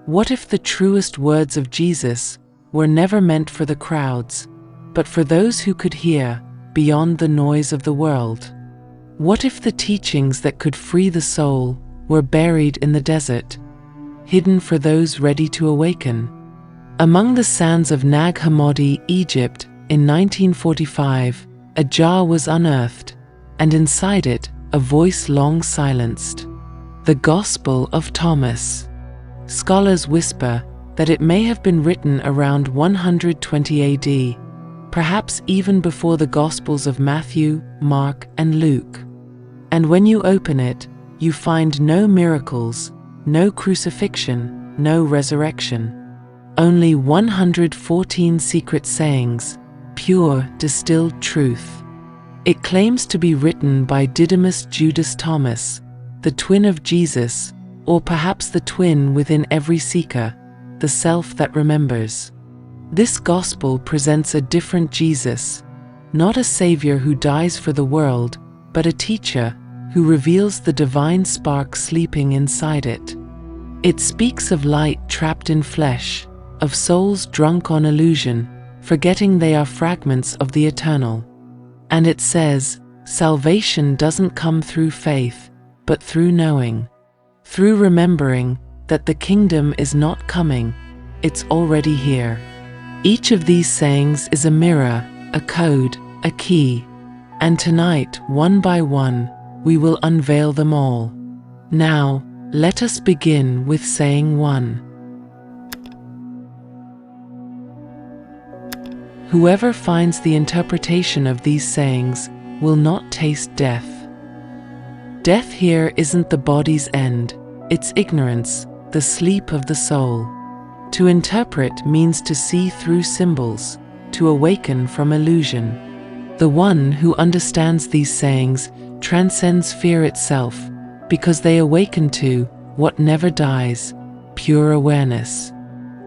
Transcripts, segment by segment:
What if the truest words of Jesus were never meant for the crowds, but for those who could hear beyond the noise of the world? What if the teachings that could free the soul were buried in the desert, hidden for those ready to awaken? Among the sands of Nag Hammadi, Egypt, in 1945, a jar was unearthed, and inside it, a voice long silenced. The Gospel of Thomas. Scholars whisper that it may have been written around 120 AD, perhaps even before the Gospels of Matthew, Mark, and Luke. And when you open it, you find no miracles, no crucifixion, no resurrection. Only 114 secret sayings, pure, distilled truth. It claims to be written by Didymus Judas Thomas, the twin of Jesus, or perhaps the twin within every seeker, the self that remembers. This gospel presents a different Jesus, not a savior who dies for the world, but a teacher who reveals the divine spark sleeping inside it. It speaks of light trapped in flesh, of souls drunk on illusion, forgetting they are fragments of the eternal. And it says, salvation doesn't come through faith, but through knowing. Through remembering that the kingdom is not coming, it's already here. Each of these sayings is a mirror, a code, a key. And tonight, one by one, we will unveil them all. Now, let us begin with saying 1. Whoever finds the interpretation of these sayings will not taste death. Death here isn't the body's end, it's ignorance, the sleep of the soul. To interpret means to see through symbols, to awaken from illusion. The one who understands these sayings transcends fear itself, because they awaken to what never dies, pure awareness.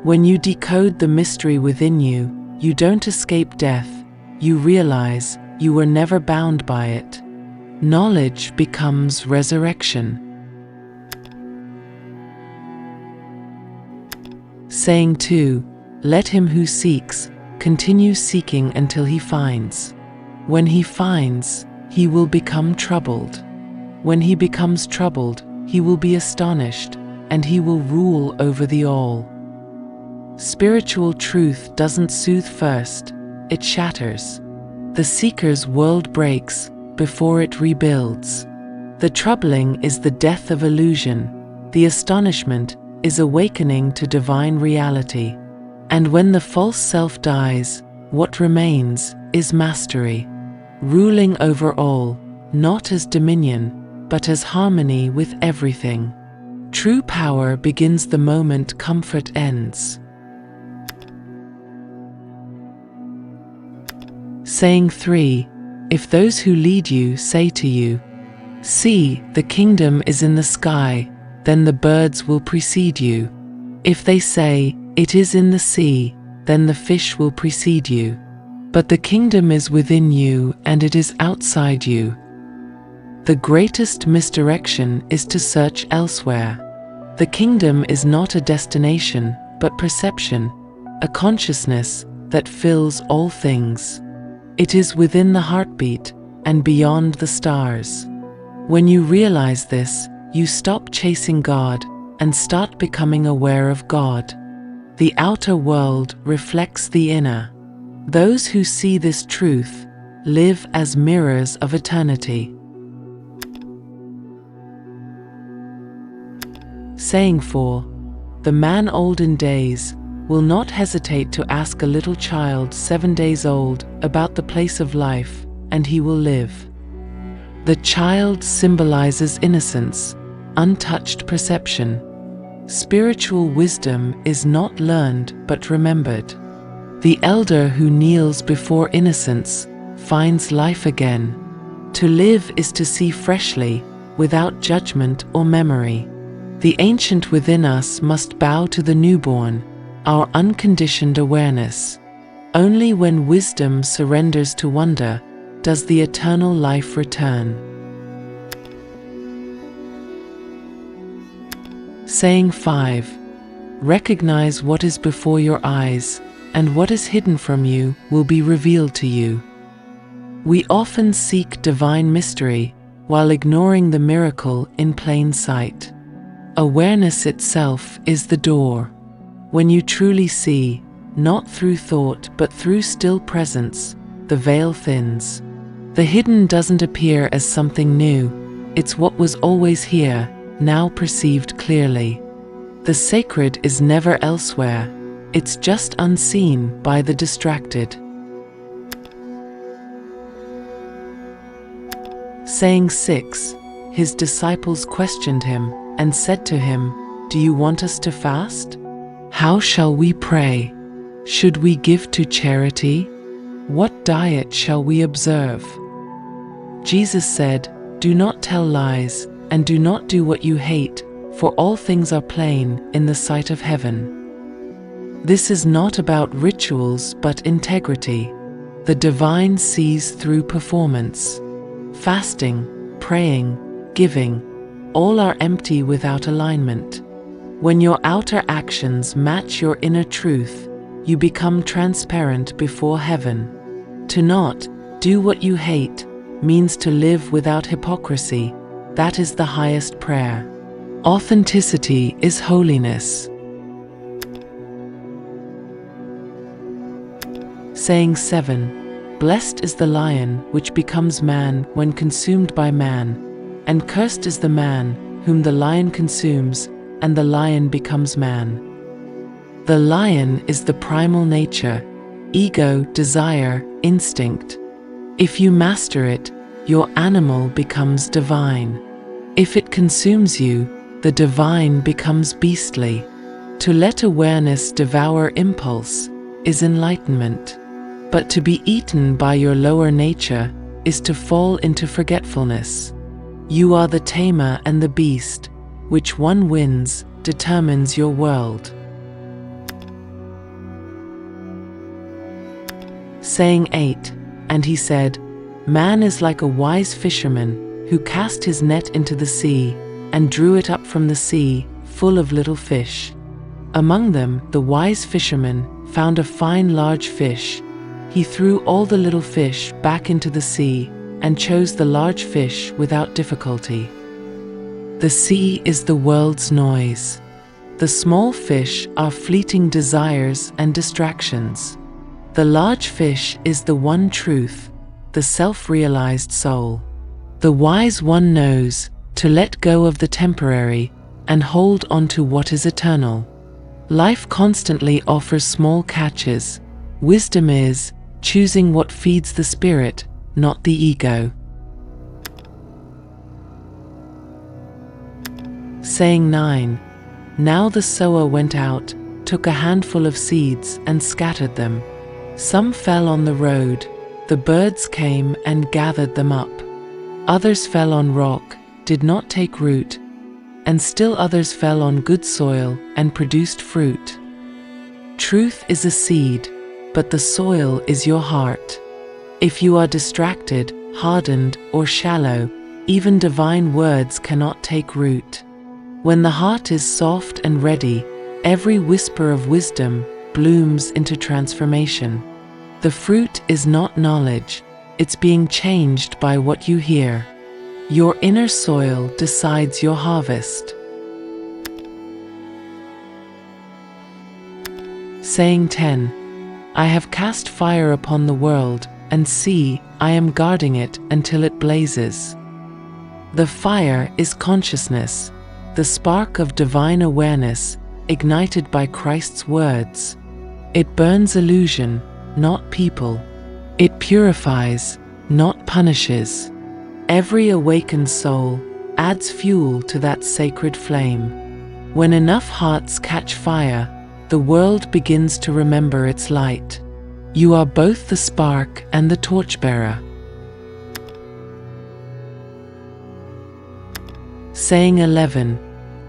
When you decode the mystery within you, you don't escape death, you realize you were never bound by it. Knowledge becomes resurrection. Saying 2, let him who seeks continue seeking until he finds. When he finds, he will become troubled. When he becomes troubled, he will be astonished, and he will rule over the all. Spiritual truth doesn't soothe first, it shatters. The seeker's world breaks before it rebuilds. The troubling is the death of illusion, the astonishment is awakening to divine reality. And when the false self dies, what remains is mastery, ruling over all, not as dominion, but as harmony with everything. True power begins the moment comfort ends. Saying 3, if those who lead you say to you, see, the kingdom is in the sky, then the birds will precede you. If they say, it is in the sea, then the fish will precede you. But the kingdom is within you and it is outside you. The greatest misdirection is to search elsewhere. The kingdom is not a destination, but perception, a consciousness that fills all things. It is within the heartbeat and beyond the stars. When you realize this, you stop chasing God and start becoming aware of God. The outer world reflects the inner. Those who see this truth live as mirrors of eternity. Saying 4, the man old in days will not hesitate to ask a little child 7 days old about the place of life, and he will live. The child symbolizes innocence, untouched perception. Spiritual wisdom is not learned but remembered. The elder who kneels before innocence finds life again. To live is to see freshly, without judgment or memory. The ancient within us must bow to the newborn, our unconditioned awareness. Only when wisdom surrenders to wonder does the eternal life return. Saying 5, Recognize what is before your eyes, and what is hidden from you will be revealed to you. We often seek divine mystery while ignoring the miracle in plain sight. Awareness itself is the door. When you truly see, not through thought but through still presence, the veil thins. The hidden doesn't appear as something new, it's what was always here, now perceived clearly. The sacred is never elsewhere, it's just unseen by the distracted. Saying 6, his disciples questioned him and said to him, "Do you want us to fast? How shall we pray? Should we give to charity? What diet shall we observe?" Jesus said, "Do not tell lies, and do not do what you hate, for all things are plain in the sight of heaven." This is not about rituals but integrity. The divine sees through performance. Fasting, praying, giving, all are empty without alignment. When your outer actions match your inner truth, you become transparent before heaven. To not do what you hate means to live without hypocrisy. That is the highest prayer. Authenticity is holiness. Saying 7, blessed is the lion which becomes man when consumed by man, and cursed is the man whom the lion consumes, and the lion becomes man. The lion is the primal nature, ego, desire, instinct. If you master it, your animal becomes divine. If it consumes you, the divine becomes beastly. To let awareness devour impulse is enlightenment. But to be eaten by your lower nature is to fall into forgetfulness. You are the tamer and the beast. Which one wins determines your world. Saying 8, and he said, "Man is like a wise fisherman who cast his net into the sea and drew it up from the sea, full of little fish. Among them the wise fisherman found a fine large fish. He threw all the little fish back into the sea and chose the large fish without difficulty." The sea is the world's noise. The small fish are fleeting desires and distractions. The large fish is the one truth, the self-realized soul. The wise one knows to let go of the temporary and hold on to what is eternal. Life constantly offers small catches. Wisdom is choosing what feeds the spirit, not the ego. Saying 9, now the sower went out, took a handful of seeds and scattered them. Some fell on the road, the birds came and gathered them up. Others fell on rock, did not take root, and still others fell on good soil and produced fruit. Truth is a seed, but the soil is your heart. If you are distracted, hardened, or shallow, even divine words cannot take root. When the heart is soft and ready, every whisper of wisdom blooms into transformation. The fruit is not knowledge, it's being changed by what you hear. Your inner soil decides your harvest. Saying 10, I have cast fire upon the world, and see, I am guarding it until it blazes. The fire is consciousness, the spark of divine awareness, ignited by Christ's words. It burns illusion, not people. It purifies, not punishes. Every awakened soul adds fuel to that sacred flame. When enough hearts catch fire, the world begins to remember its light. You are both the spark and the torchbearer. Saying 11,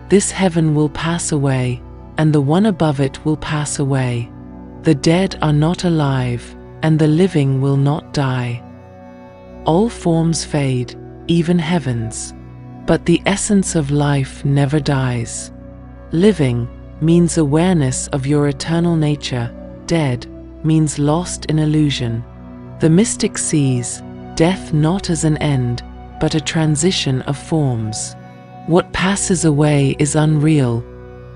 this heaven will pass away, and the one above it will pass away. The dead are not alive, and the living will not die. All forms fade, even heavens, but the essence of life never dies. Living means awareness of your eternal nature. Dead means lost in illusion. The mystic sees death not as an end, but a transition of forms. What passes away is unreal.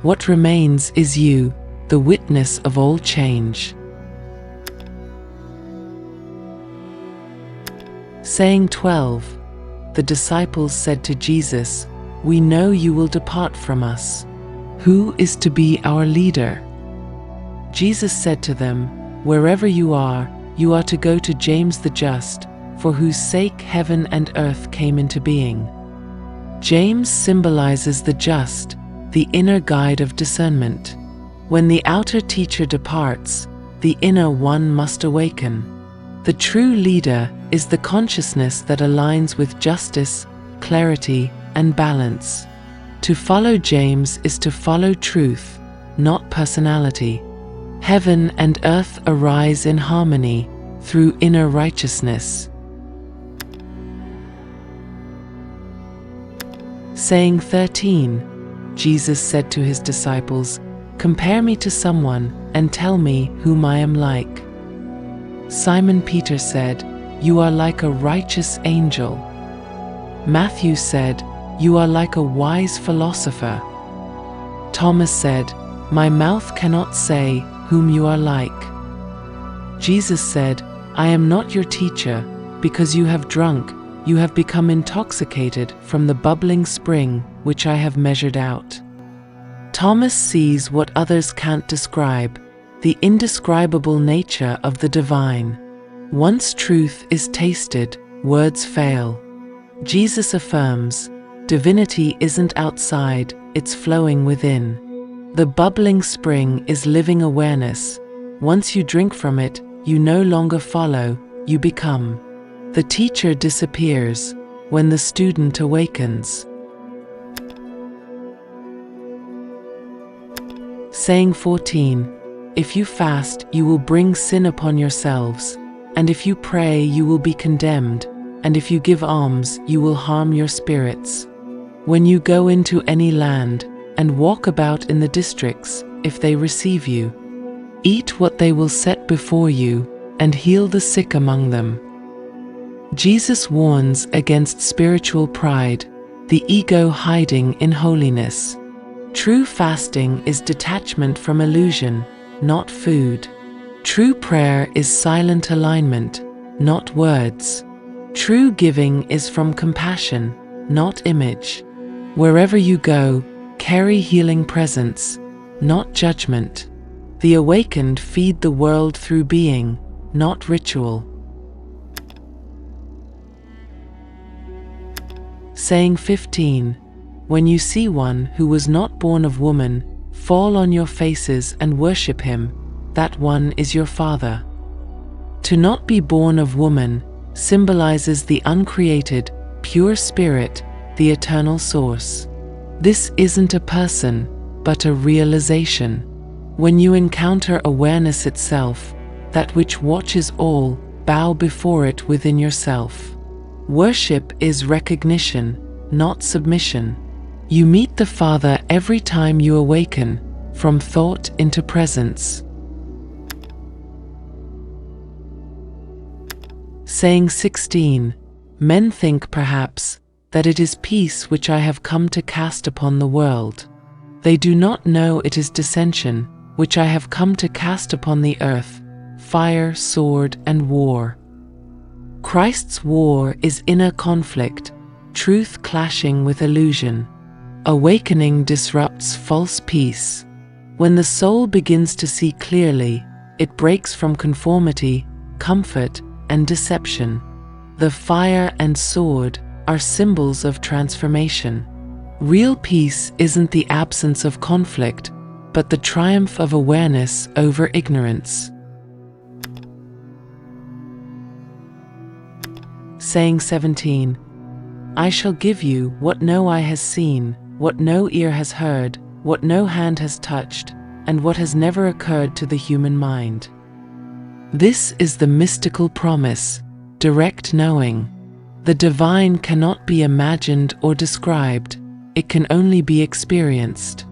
What remains is you, the witness of all change. Saying 12. The disciples said to Jesus, "We know you will depart from us. Who is to be our leader?" Jesus said to them, "Wherever you are to go to James the just, for whose sake heaven and earth came into being." James symbolizes the just, the inner guide of discernment. When the outer teacher departs, the inner one must awaken. The true leader is the consciousness that aligns with justice, clarity, and balance. To follow James is to follow truth, not personality. Heaven and earth arise in harmony through inner righteousness. Saying 13. Jesus said to his disciples, "Compare me to someone and tell me whom I am like." Simon Peter said, "You are like a righteous angel." Matthew said, "You are like a wise philosopher." Thomas said, "My mouth cannot say whom you are like." Jesus said, "I am not your teacher, because you have drunk, you have become intoxicated from the bubbling spring which I have measured out." Thomas sees what others can't describe, the indescribable nature of the divine. Once truth is tasted, words fail. Jesus affirms, divinity isn't outside, it's flowing within. The bubbling spring is living awareness. Once you drink from it, you no longer follow, you become. The teacher disappears when the student awakens. Saying 14. If you fast, you will bring sin upon yourselves, and if you pray, you will be condemned, and if you give alms, you will harm your spirits. When you go into any land, and walk about in the districts, if they receive you, eat what they will set before you, and heal the sick among them. Jesus warns against spiritual pride, the ego hiding in holiness. True fasting is detachment from illusion, not food. True prayer is silent alignment, not words. True giving is from compassion, not image. Wherever you go, carry healing presence, not judgment. The awakened feed the world through being, not ritual. Saying 15. When you see one who was not born of woman, fall on your faces and worship him, that one is your Father. To not be born of woman symbolizes the uncreated, pure spirit, the eternal source. This isn't a person, but a realization. When you encounter awareness itself, that which watches all, bow before it within yourself. Worship is recognition, not submission. You meet the Father every time you awaken, from thought into presence. Saying 16. Men think perhaps that it is peace which I have come to cast upon the world. They do not know it is dissension which I have come to cast upon the earth, fire, sword, and war. Christ's war is inner conflict, truth clashing with illusion. Awakening disrupts false peace. When the soul begins to see clearly, it breaks from conformity, comfort, and deception. The fire and sword are symbols of transformation. Real peace isn't the absence of conflict, but the triumph of awareness over ignorance. Saying 17. I shall give you what no eye has seen, what no ear has heard, what no hand has touched, and what has never occurred to the human mind. This is the mystical promise, direct knowing. The divine cannot be imagined or described, it can only be experienced.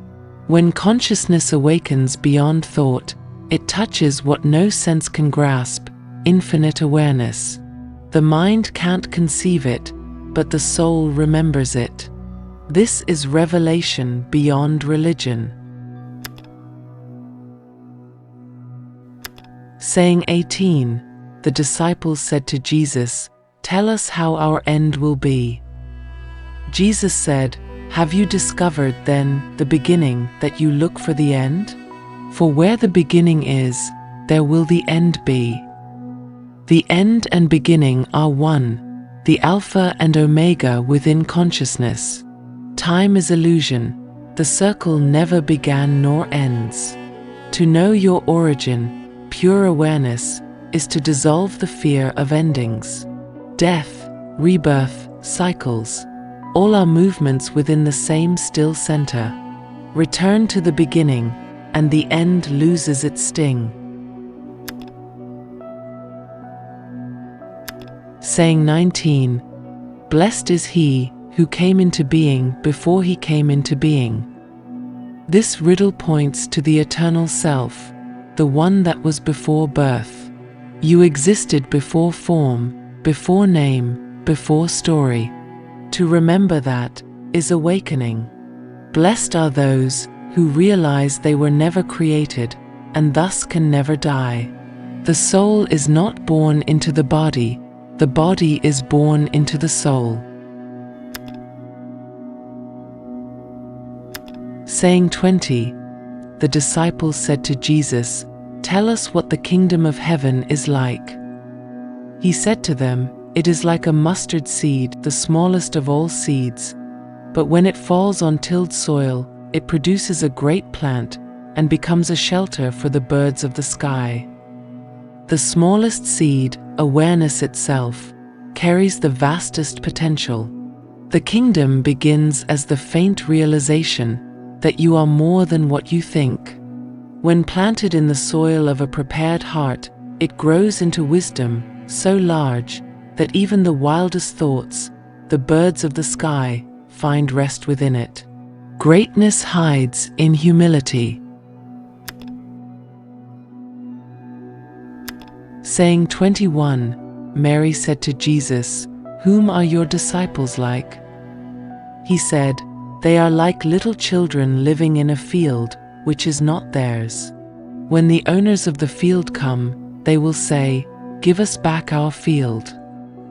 When consciousness awakens beyond thought, it touches what no sense can grasp, infinite awareness. The mind can't conceive it, but the soul remembers it. This is revelation beyond religion. Saying 18, the disciples said to Jesus, "Tell us how our end will be." Jesus said, "Have you discovered then the beginning that you look for the end? For where the beginning is, there will the end be." The end and beginning are one, the Alpha and Omega within consciousness. Time is illusion, the circle never began nor ends. To know your origin, pure awareness, is to dissolve the fear of endings. Death, rebirth, cycles, all are movements within the same still center. Return to the beginning, and the end loses its sting. Saying 19, blessed is he who came into being before he came into being. This riddle points to the eternal self, the one that was before birth. You existed before form, before name, before story. To remember that is awakening. Blessed are those who realize they were never created and thus can never die. The soul is not born into the body is born into the soul. Saying 20, the disciples said to Jesus, "Tell us what the kingdom of heaven is like." He said to them, "It is like a mustard seed, the smallest of all seeds. But when it falls on tilled soil, it produces a great plant and becomes a shelter for the birds of the sky." The smallest seed, awareness itself, carries the vastest potential. The kingdom begins as the faint realization that you are more than what you think. When planted in the soil of a prepared heart, it grows into wisdom so large that even the wildest thoughts, the birds of the sky, find rest within it. Greatness hides in humility. Saying 21, Mary said to Jesus, "Whom are your disciples like?" He said, "They are like little children living in a field which is not theirs. When the owners of the field come, they will say, 'Give us back our field.'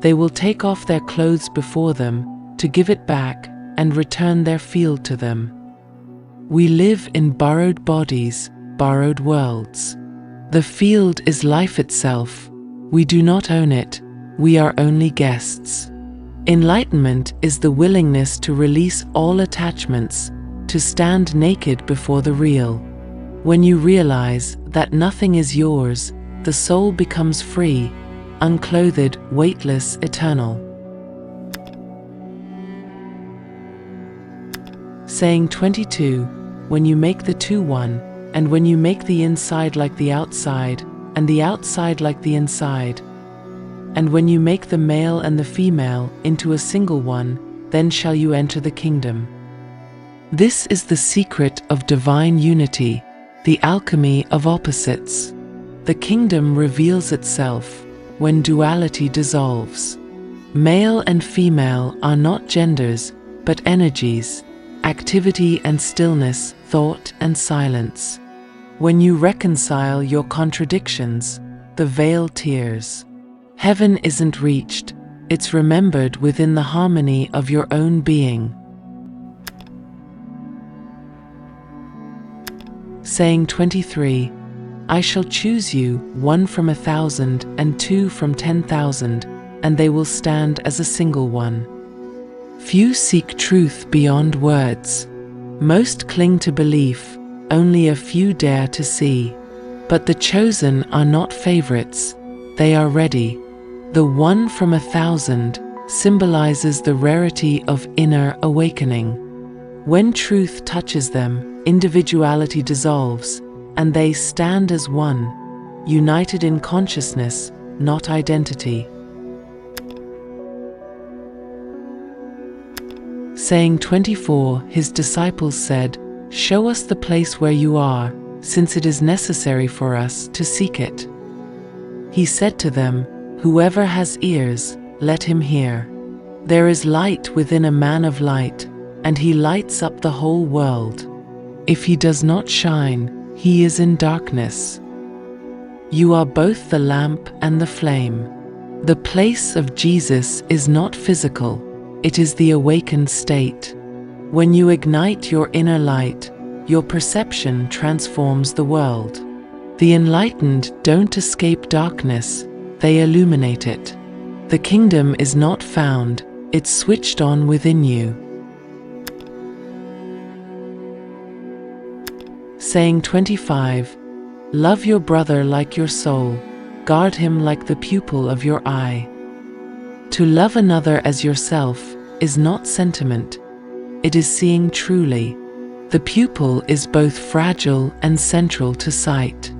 They will take off their clothes before them to give it back and return their field to them." We live in borrowed bodies, borrowed worlds. The field is life itself. We do not own it, we are only guests. Enlightenment is the willingness to release all attachments, to stand naked before the real. When you realize that nothing is yours, the soul becomes free, unclothed, weightless, eternal. Saying 22, when you make the two one, and when you make the inside like the outside, and the outside like the inside, and when you make the male and the female into a single one, then shall you enter the kingdom. This is the secret of divine unity, the alchemy of opposites. The kingdom reveals itself when duality dissolves. Male and female are not genders, but energies, activity and stillness, thought and silence. When you reconcile your contradictions, the veil tears. Heaven isn't reached, it's remembered within the harmony of your own being. Saying 23, I shall choose you, 1 from 1,000 and 2 from 10,000, and they will stand as a single one. Few seek truth beyond words. Most cling to belief, only a few dare to see. But the chosen are not favorites, they are ready. The 1 from 1,000 symbolizes the rarity of inner awakening. When truth touches them, individuality dissolves, and they stand as one, united in consciousness, not identity. Saying 24, his disciples said, show us the place where you are, since it is necessary for us to seek it." He said to them, "Whoever has ears, let him hear. There is light within a man of light, and he lights up the whole world. If he does not shine, he is in darkness. You are both the lamp and the flame." The place of Jesus is not physical, it is the awakened state. When you ignite your inner light, your perception transforms the world. The enlightened don't escape darkness, they illuminate it. The kingdom is not found, it's switched on within you. Saying 25. Love your brother like your soul, guard him like the pupil of your eye. To love another as yourself is not sentiment, it is seeing truly. The pupil is both fragile and central to sight.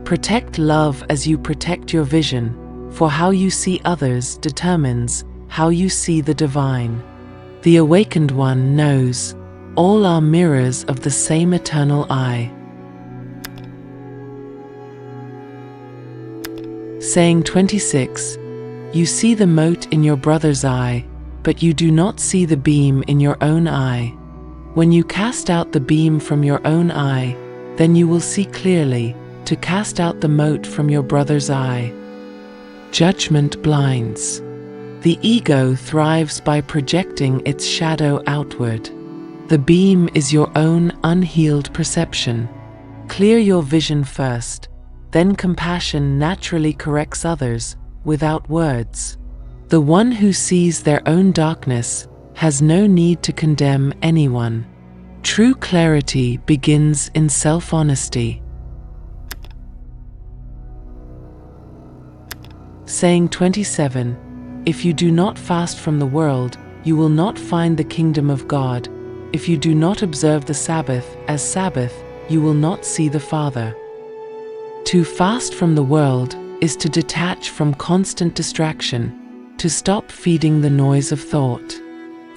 Protect love as you protect your vision, for how you see others determines how you see the divine. The awakened one knows, all are mirrors of the same eternal eye. Saying 26. You see the mote in your brother's eye, but you do not see the beam in your own eye. When you cast out the beam from your own eye, then you will see clearly to cast out the mote from your brother's eye. Judgment blinds. The ego thrives by projecting its shadow outward. The beam is your own unhealed perception. Clear your vision first, then compassion naturally corrects others without words. The one who sees their own darkness has no need to condemn anyone. True clarity begins in self-honesty. Saying 27. If you do not fast from the world, you will not find the kingdom of God. If you do not observe the Sabbath as Sabbath, you will not see the Father. To fast from the world is to detach from constant distraction, to stop feeding the noise of thought.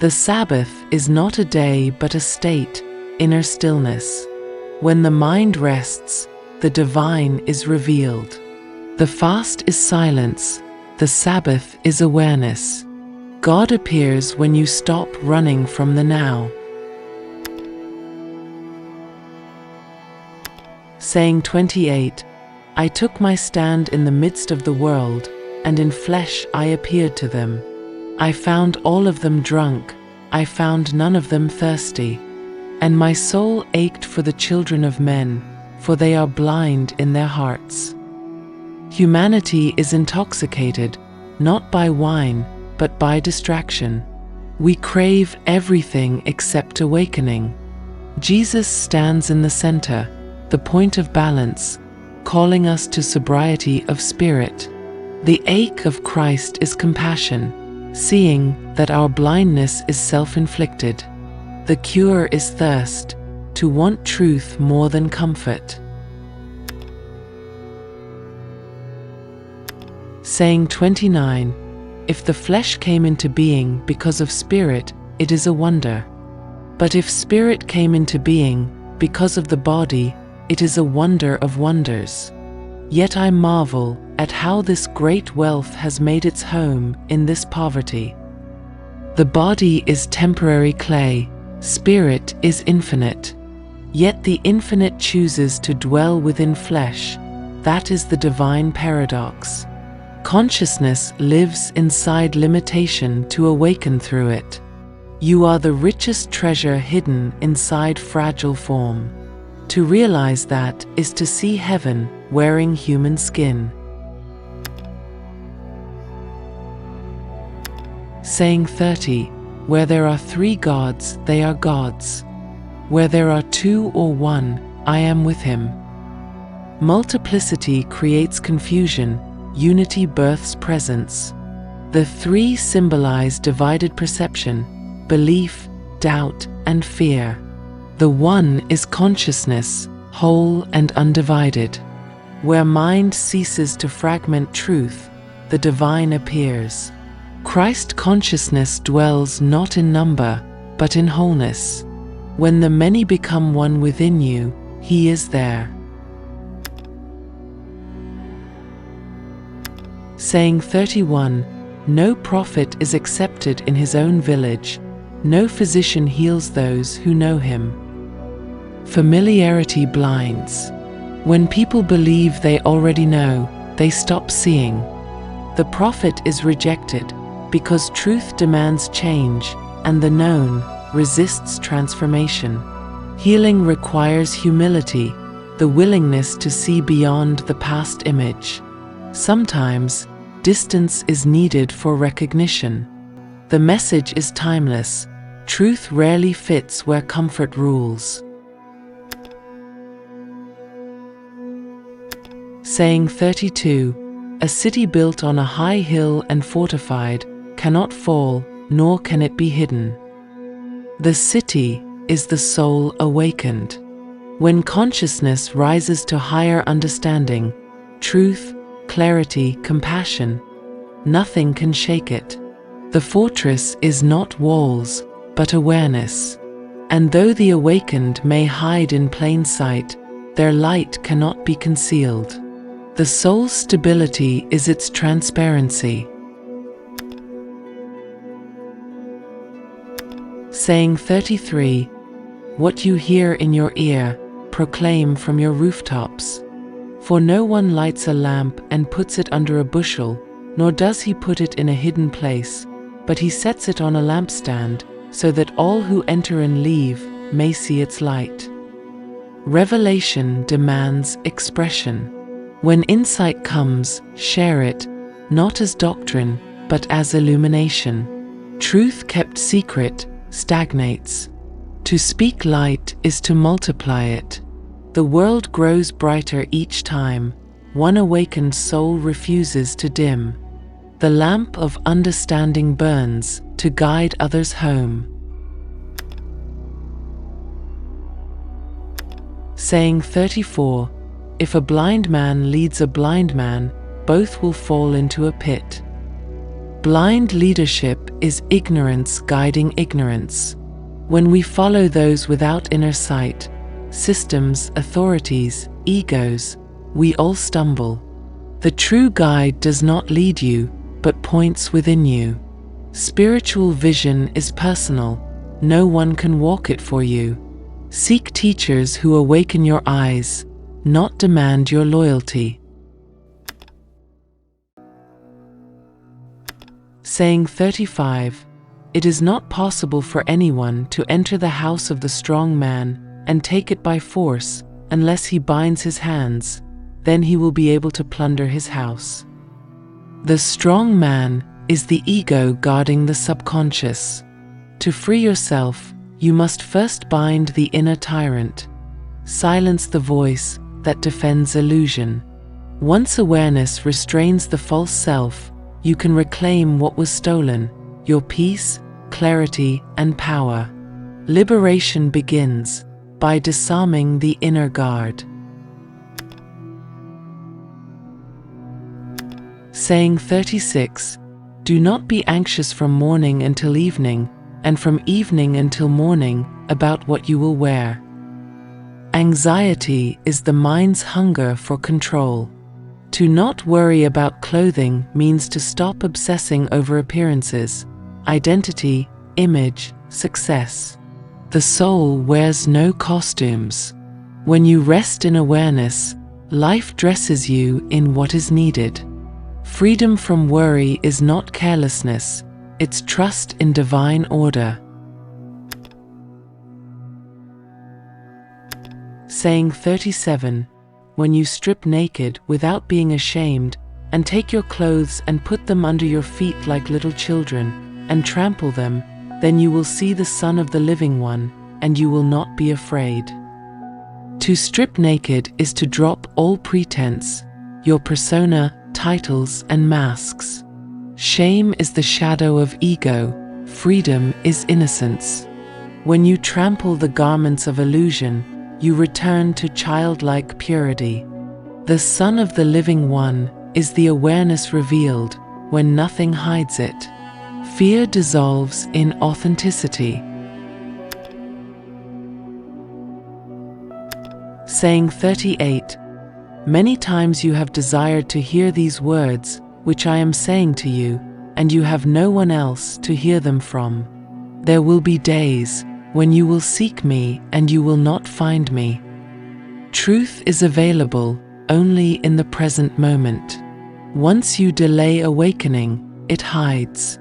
The Sabbath is not a day but a state, inner stillness. When the mind rests, the divine is revealed. The fast is silence, the Sabbath is awareness. God appears when you stop running from the now. Saying 28. I took my stand in the midst of the world, and in flesh I appeared to them. I found all of them drunk, I found none of them thirsty. And my soul ached for the children of men, for they are blind in their hearts. Humanity is intoxicated, not by wine, but by distraction. We crave everything except awakening. Jesus stands in the center, the point of balance, calling us to sobriety of spirit. The ache of Christ is compassion, seeing that our blindness is self-inflicted. The cure is thirst, to want truth more than comfort. Saying 29. If the flesh came into being because of spirit, it is a wonder. But if spirit came into being because of the body, it is a wonder of wonders. Yet I marvel at how this great wealth has made its home in this poverty. The body is temporary clay, spirit is infinite. Yet the infinite chooses to dwell within flesh. That is the divine paradox. Consciousness lives inside limitation to awaken through it. You are the richest treasure hidden inside fragile form. To realize that is to see heaven wearing human skin. Saying 30. Where there are three gods, they are gods. Where there are two or one, I am with him. Multiplicity creates confusion, unity births presence. The three symbolize divided perception, belief, doubt, and fear. The one is consciousness, whole and undivided. Where mind ceases to fragment truth, the divine appears. Christ consciousness dwells not in number, but in wholeness. When the many become one within you, He is there. Saying 31. No prophet is accepted in his own village. No physician heals those who know him. Familiarity blinds. When people believe they already know, they stop seeing. The prophet is rejected because truth demands change, and the known resists transformation. Healing requires humility, the willingness to see beyond the past image. Sometimes, distance is needed for recognition. The message is timeless. Truth rarely fits where comfort rules. Saying 32. A city built on a high hill and fortified cannot fall, nor can it be hidden. The city is the soul awakened. When consciousness rises to higher understanding, truth, clarity, compassion, nothing can shake it. The fortress is not walls, but awareness. And though the awakened may hide in plain sight, their light cannot be concealed. The soul's stability is its transparency. Saying 33. What you hear in your ear, proclaim from your rooftops. For no one lights a lamp and puts it under a bushel, nor does he put it in a hidden place, but he sets it on a lampstand, so that all who enter and leave may see its light. Revelation demands expression. When insight comes, share it, not as doctrine, but as illumination. Truth kept secret stagnates. To speak light is to multiply it. The world grows brighter each time. One awakened soul refuses to dim. The lamp of understanding burns to guide others home. Saying 34. If a blind man leads a blind man, both will fall into a pit. Blind leadership is ignorance guiding ignorance. When we follow those without inner sight, systems, authorities, egos, we all stumble. The true guide does not lead you, but points within you. Spiritual vision is personal. No one can walk it for you. Seek teachers who awaken your eyes, not demand your loyalty. Saying 35. It is not possible for anyone to enter the house of the strong man and take it by force unless he binds his hands, then he will be able to plunder his house. The strong man is the ego guarding the subconscious. To free yourself, you must first bind the inner tyrant. Silence the voice that defends illusion. Once awareness restrains the false self, you can reclaim what was stolen, your peace, clarity, and power. Liberation begins by disarming the inner guard. Saying 36. Do not be anxious from morning until evening, and from evening until morning about what you will wear. Anxiety is the mind's hunger for control. To not worry about clothing means to stop obsessing over appearances, identity, image, success. The soul wears no costumes. When you rest in awareness, life dresses you in what is needed. Freedom from worry is not carelessness, it's trust in divine order. Saying 37. When you strip naked without being ashamed, and take your clothes and put them under your feet like little children, and trample them, then you will see the Son of the Living One, and you will not be afraid. To strip naked is to drop all pretense, your persona, titles, and masks. Shame is the shadow of ego, freedom is innocence. When you trample the garments of illusion, you return to childlike purity. The Son of the Living One is the awareness revealed when nothing hides it. Fear dissolves in authenticity. Saying 38. Many times you have desired to hear these words, which I am saying to you, and you have no one else to hear them from. There will be days when you will seek me and you will not find me. Truth is available only in the present moment. Once you delay awakening, it hides.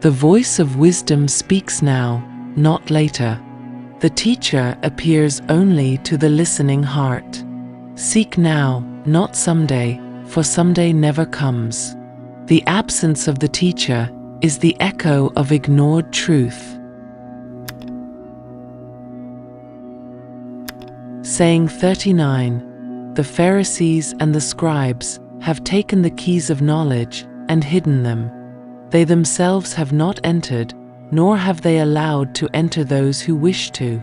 The voice of wisdom speaks now, not later. The teacher appears only to the listening heart. Seek now, not someday, for someday never comes. The absence of the teacher is the echo of ignored truth. Saying 39. The Pharisees and the scribes have taken the keys of knowledge and hidden them. They themselves have not entered, nor have they allowed to enter those who wish to.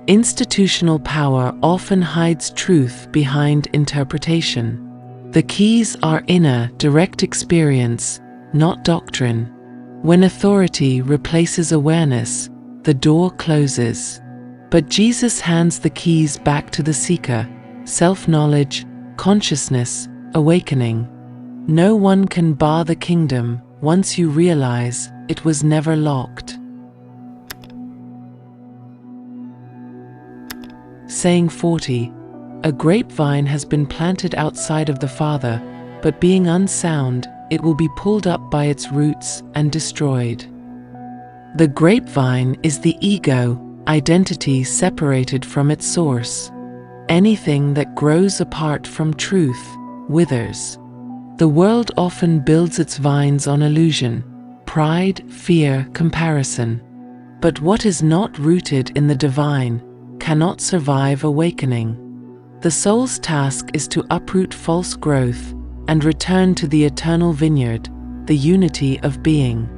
Institutional power often hides truth behind interpretation. The keys are inner, direct experience, not doctrine. When authority replaces awareness, the door closes. But Jesus hands the keys back to the seeker: self-knowledge, consciousness, awakening. No one can bar the kingdom once you realize it was never locked. Saying 40. A grapevine has been planted outside of the Father, but being unsound, it will be pulled up by its roots and destroyed. The grapevine is the ego, identity separated from its source. Anything that grows apart from truth withers. The world often builds its vines on illusion, pride, fear, comparison. But what is not rooted in the divine cannot survive awakening. The soul's task is to uproot false growth and return to the eternal vineyard, the unity of being.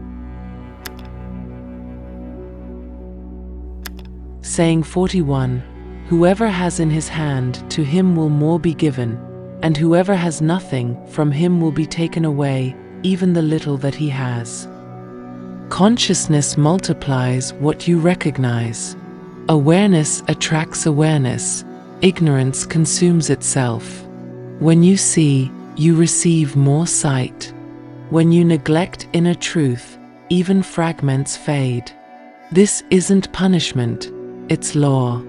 Saying 41. Whoever has in his hand, to him will more be given, and whoever has nothing, from him will be taken away, even the little that he has. Consciousness multiplies what you recognize. Awareness attracts awareness. Ignorance consumes itself. When you see, you receive more sight. When you neglect inner truth, even fragments fade. This isn't punishment, it's law.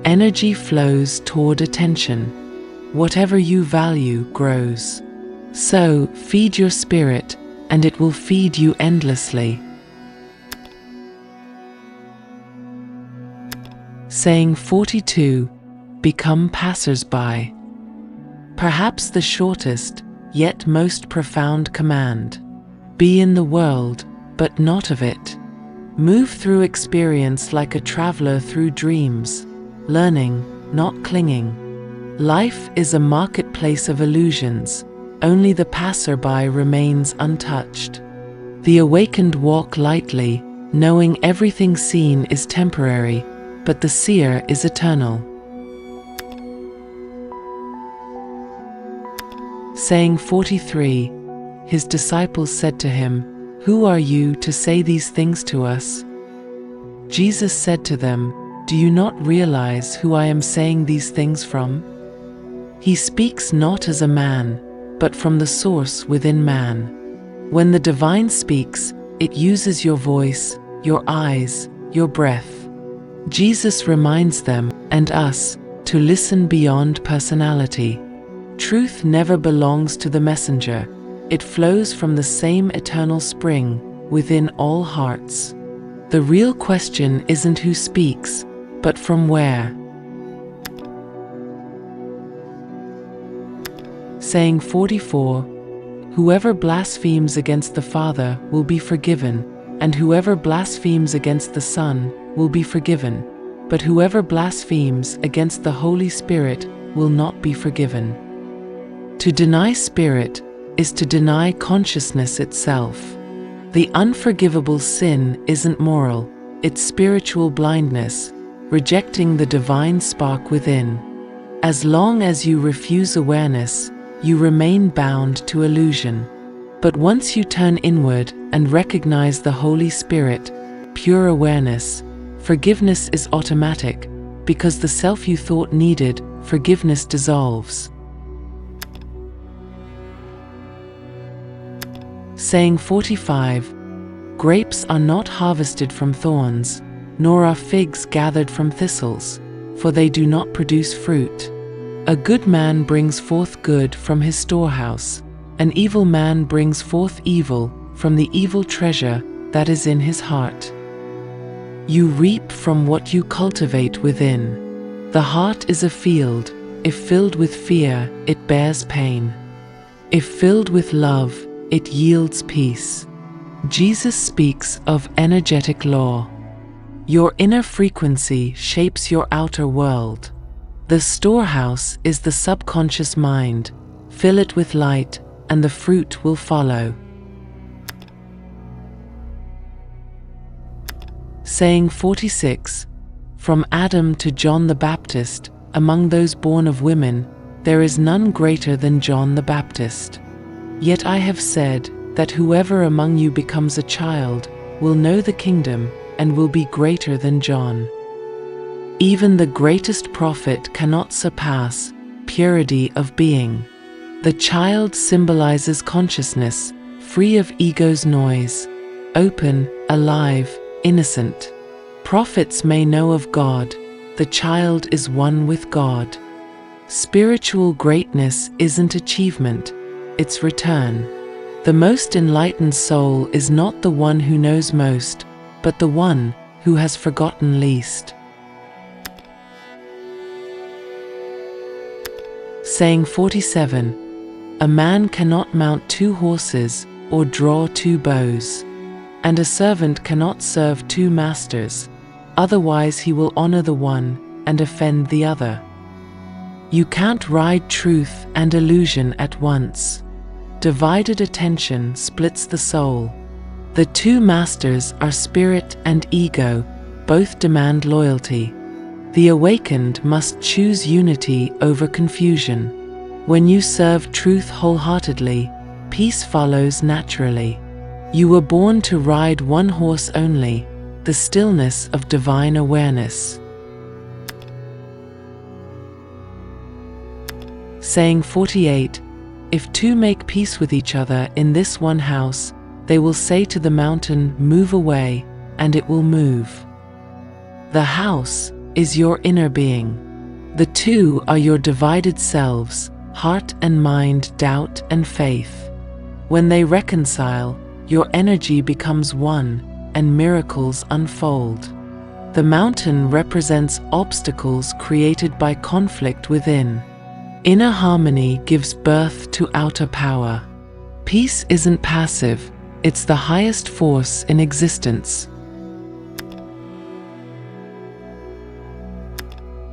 Energy flows toward attention. Whatever you value grows. So, feed your spirit, and it will feed you endlessly. Saying 42. Become passers-by. Perhaps the shortest, yet most profound command. Be in the world, but not of it. Move through experience like a traveler through dreams, learning, not clinging. Life is a marketplace of illusions. Only the passerby remains untouched. The awakened walk lightly, knowing everything seen is temporary, but the seer is eternal. Saying 43. His disciples said to him, "Who are you to say these things to us?" Jesus said to them, "Do you not realize who I am saying these things from? He speaks not as a man, but from the source within man. When the divine speaks, it uses your voice, your eyes, your breath." Jesus reminds them, and us, to listen beyond personality. Truth never belongs to the messenger. It flows from the same eternal spring within all hearts. The real question isn't who speaks, but from where. Saying 44. Whoever blasphemes against the Father will be forgiven, and whoever blasphemes against the Son will be forgiven, but whoever blasphemes against the Holy Spirit will not be forgiven. To deny spirit is to deny consciousness itself. The unforgivable sin isn't moral, it's spiritual blindness, rejecting the divine spark within. As long as you refuse awareness, you remain bound to illusion. But once you turn inward and recognize the Holy Spirit, pure awareness, forgiveness is automatic, because the self you thought needed forgiveness dissolves. Saying 45. Grapes are not harvested from thorns, nor are figs gathered from thistles, for they do not produce fruit. A good man brings forth good from his storehouse, an evil man brings forth evil from the evil treasure that is in his heart. You reap from what you cultivate within. The heart is a field. If filled with fear, it bears pain. If filled with love, it yields peace. Jesus speaks of energetic law. Your inner frequency shapes your outer world. The storehouse is the subconscious mind. Fill it with light, and the fruit will follow. Saying 46. From Adam to John the Baptist, among those born of women, there is none greater than John the Baptist. Yet I have said that whoever among you becomes a child will know the kingdom and will be greater than John. Even the greatest prophet cannot surpass purity of being. The child symbolizes consciousness, free of ego's noise, open, alive, innocent. Prophets may know of God. The child is one with God. Spiritual greatness isn't achievement, it's return. The most enlightened soul is not the one who knows most, but the one who has forgotten least. Saying 47. A man cannot mount 2 horses or draw 2 bows, and a servant cannot serve 2 masters, otherwise he will honor the one and offend the other. You can't ride truth and illusion at once. Divided attention splits the soul. The 2 masters are spirit and ego, both demand loyalty. The awakened must choose unity over confusion. When you serve truth wholeheartedly, peace follows naturally. You were born to ride 1 horse only, the stillness of divine awareness. Saying 48. If 2 make peace with each other in this one house, they will say to the mountain, move away, and it will move. The house is your inner being. The 2 are your divided selves, heart and mind, doubt and faith. When they reconcile, your energy becomes one, and miracles unfold. The mountain represents obstacles created by conflict within. Inner harmony gives birth to outer power. Peace isn't passive, it's the highest force in existence.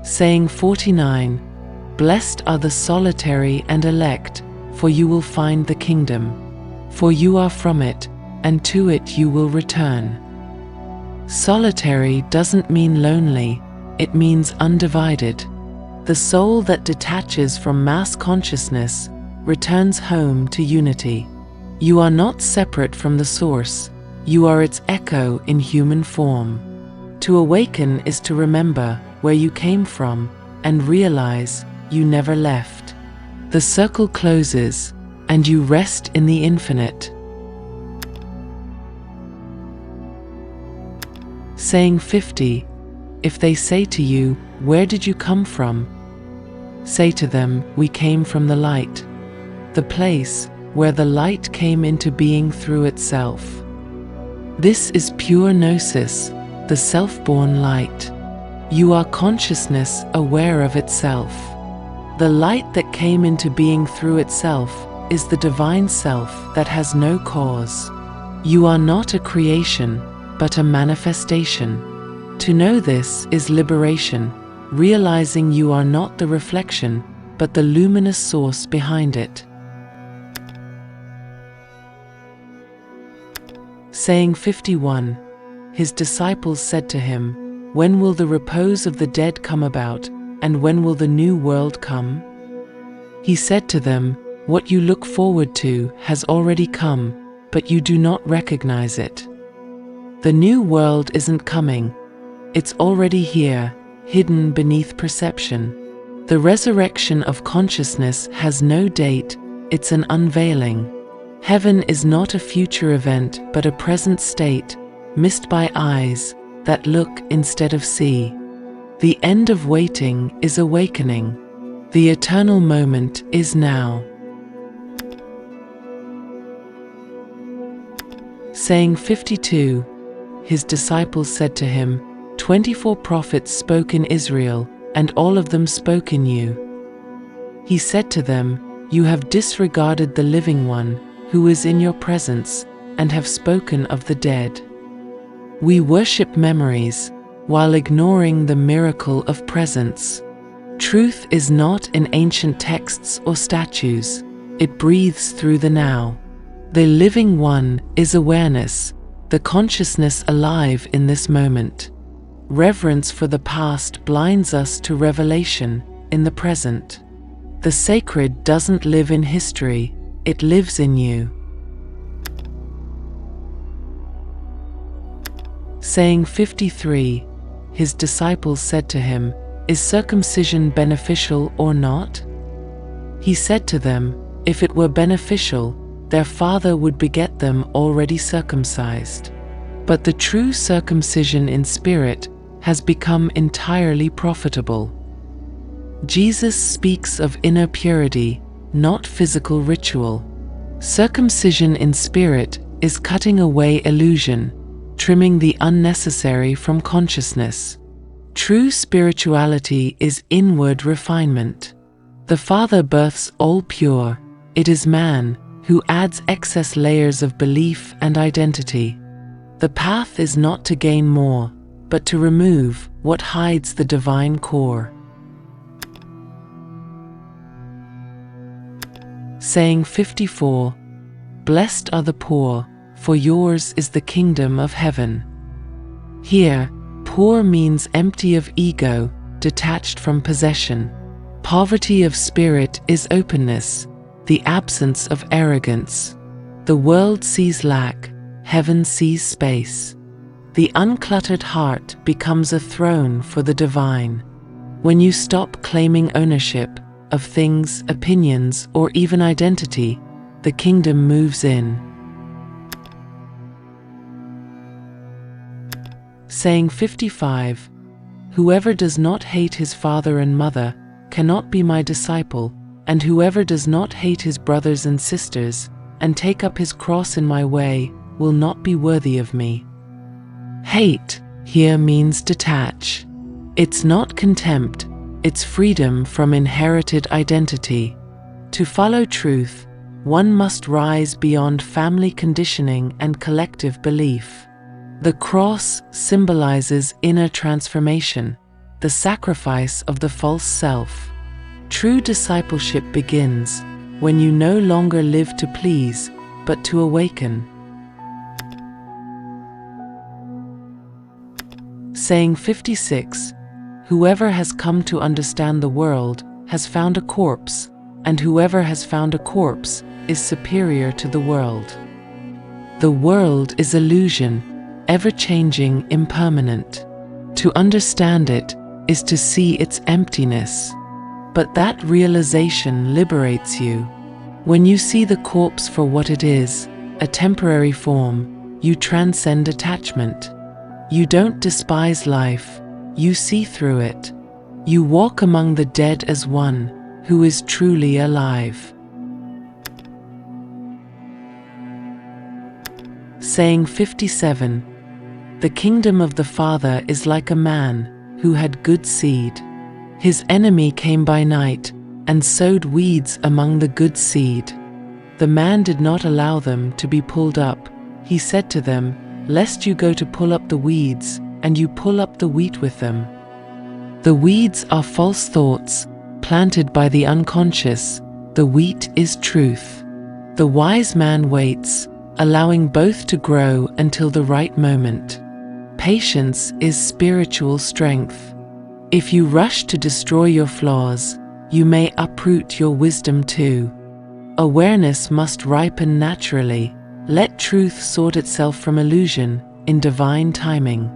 Saying 49. Blessed are the solitary and elect, for you will find the kingdom. For you are from it, and to it you will return. Solitary doesn't mean lonely, it means undivided. The soul that detaches from mass consciousness returns home to unity. You are not separate from the source, you are its echo in human form. To awaken is to remember where you came from and realize you never left. The circle closes, and you rest in the infinite. Saying 50. If they say to you, where did you come from? Say to them, we came from the light, the place where the light came into being through itself. This is pure gnosis, the self-born light. You are consciousness aware of itself. The light that came into being through itself is the divine self that has no cause. You are not a creation, but a manifestation. To know this is liberation, realizing you are not the reflection, but the luminous source behind it. Saying 51. His disciples said to him, when will the repose of the dead come about, and when will the new world come? He said to them, what you look forward to has already come, but you do not recognize it. The new world isn't coming, it's already here, hidden beneath perception. The resurrection of consciousness has no date, it's an unveiling. Heaven is not a future event but a present state, missed by eyes that look instead of see. The end of waiting is awakening. The eternal moment is now. Saying 52. His disciples said to him, 24 prophets spoke in Israel, and all of them spoke in you. He said to them, you have disregarded the living one, who is in your presence, and have spoken of the dead. We worship memories, while ignoring the miracle of presence. Truth is not in ancient texts or statues, it breathes through the now. The living one is awareness, the consciousness alive in this moment. Reverence for the past blinds us to revelation in the present. The sacred doesn't live in history, it lives in you. Saying 53. His disciples said to him, is circumcision beneficial or not? He said to them, if it were beneficial, their father would beget them already circumcised. But the true circumcision in spirit has become entirely profitable. Jesus speaks of inner purity, not physical ritual. Circumcision in spirit is cutting away illusion, trimming the unnecessary from consciousness. True spirituality is inward refinement. The Father births all pure, it is man who adds excess layers of belief and identity. The path is not to gain more, but to remove what hides the divine core. Saying 54. Blessed are the poor, for yours is the kingdom of heaven. Here, poor means empty of ego, detached from possession. Poverty of spirit is openness, the absence of arrogance. The world sees lack, heaven sees space. The uncluttered heart becomes a throne for the divine. When you stop claiming ownership of things, opinions, or even identity, the kingdom moves in. Saying 55. Whoever does not hate his father and mother cannot be my disciple, and whoever does not hate his brothers and sisters, and take up his cross in my way, will not be worthy of me. Hate here means detach. It's not contempt, it's freedom from inherited identity. To follow truth, one must rise beyond family conditioning and collective belief. The cross symbolizes inner transformation, the sacrifice of the false self. True discipleship begins when you no longer live to please, but to awaken. Saying 56. Whoever has come to understand the world has found a corpse, and whoever has found a corpse is superior to the world. The world is illusion, ever-changing, impermanent. To understand it is to see its emptiness. But that realization liberates you. When you see the corpse for what it is, a temporary form, you transcend attachment. You don't despise life, you see through it. You walk among the dead as one who is truly alive. Saying 57. The kingdom of the Father is like a man who had good seed. His enemy came by night and sowed weeds among the good seed. The man did not allow them to be pulled up. He said to them, lest you go to pull up the weeds, and you pull up the wheat with them. The weeds are false thoughts, planted by the unconscious. The wheat is truth. The wise man waits, allowing both to grow until the right moment. Patience is spiritual strength. If you rush to destroy your flaws, you may uproot your wisdom too. Awareness must ripen naturally. Let truth sort itself from illusion in divine timing.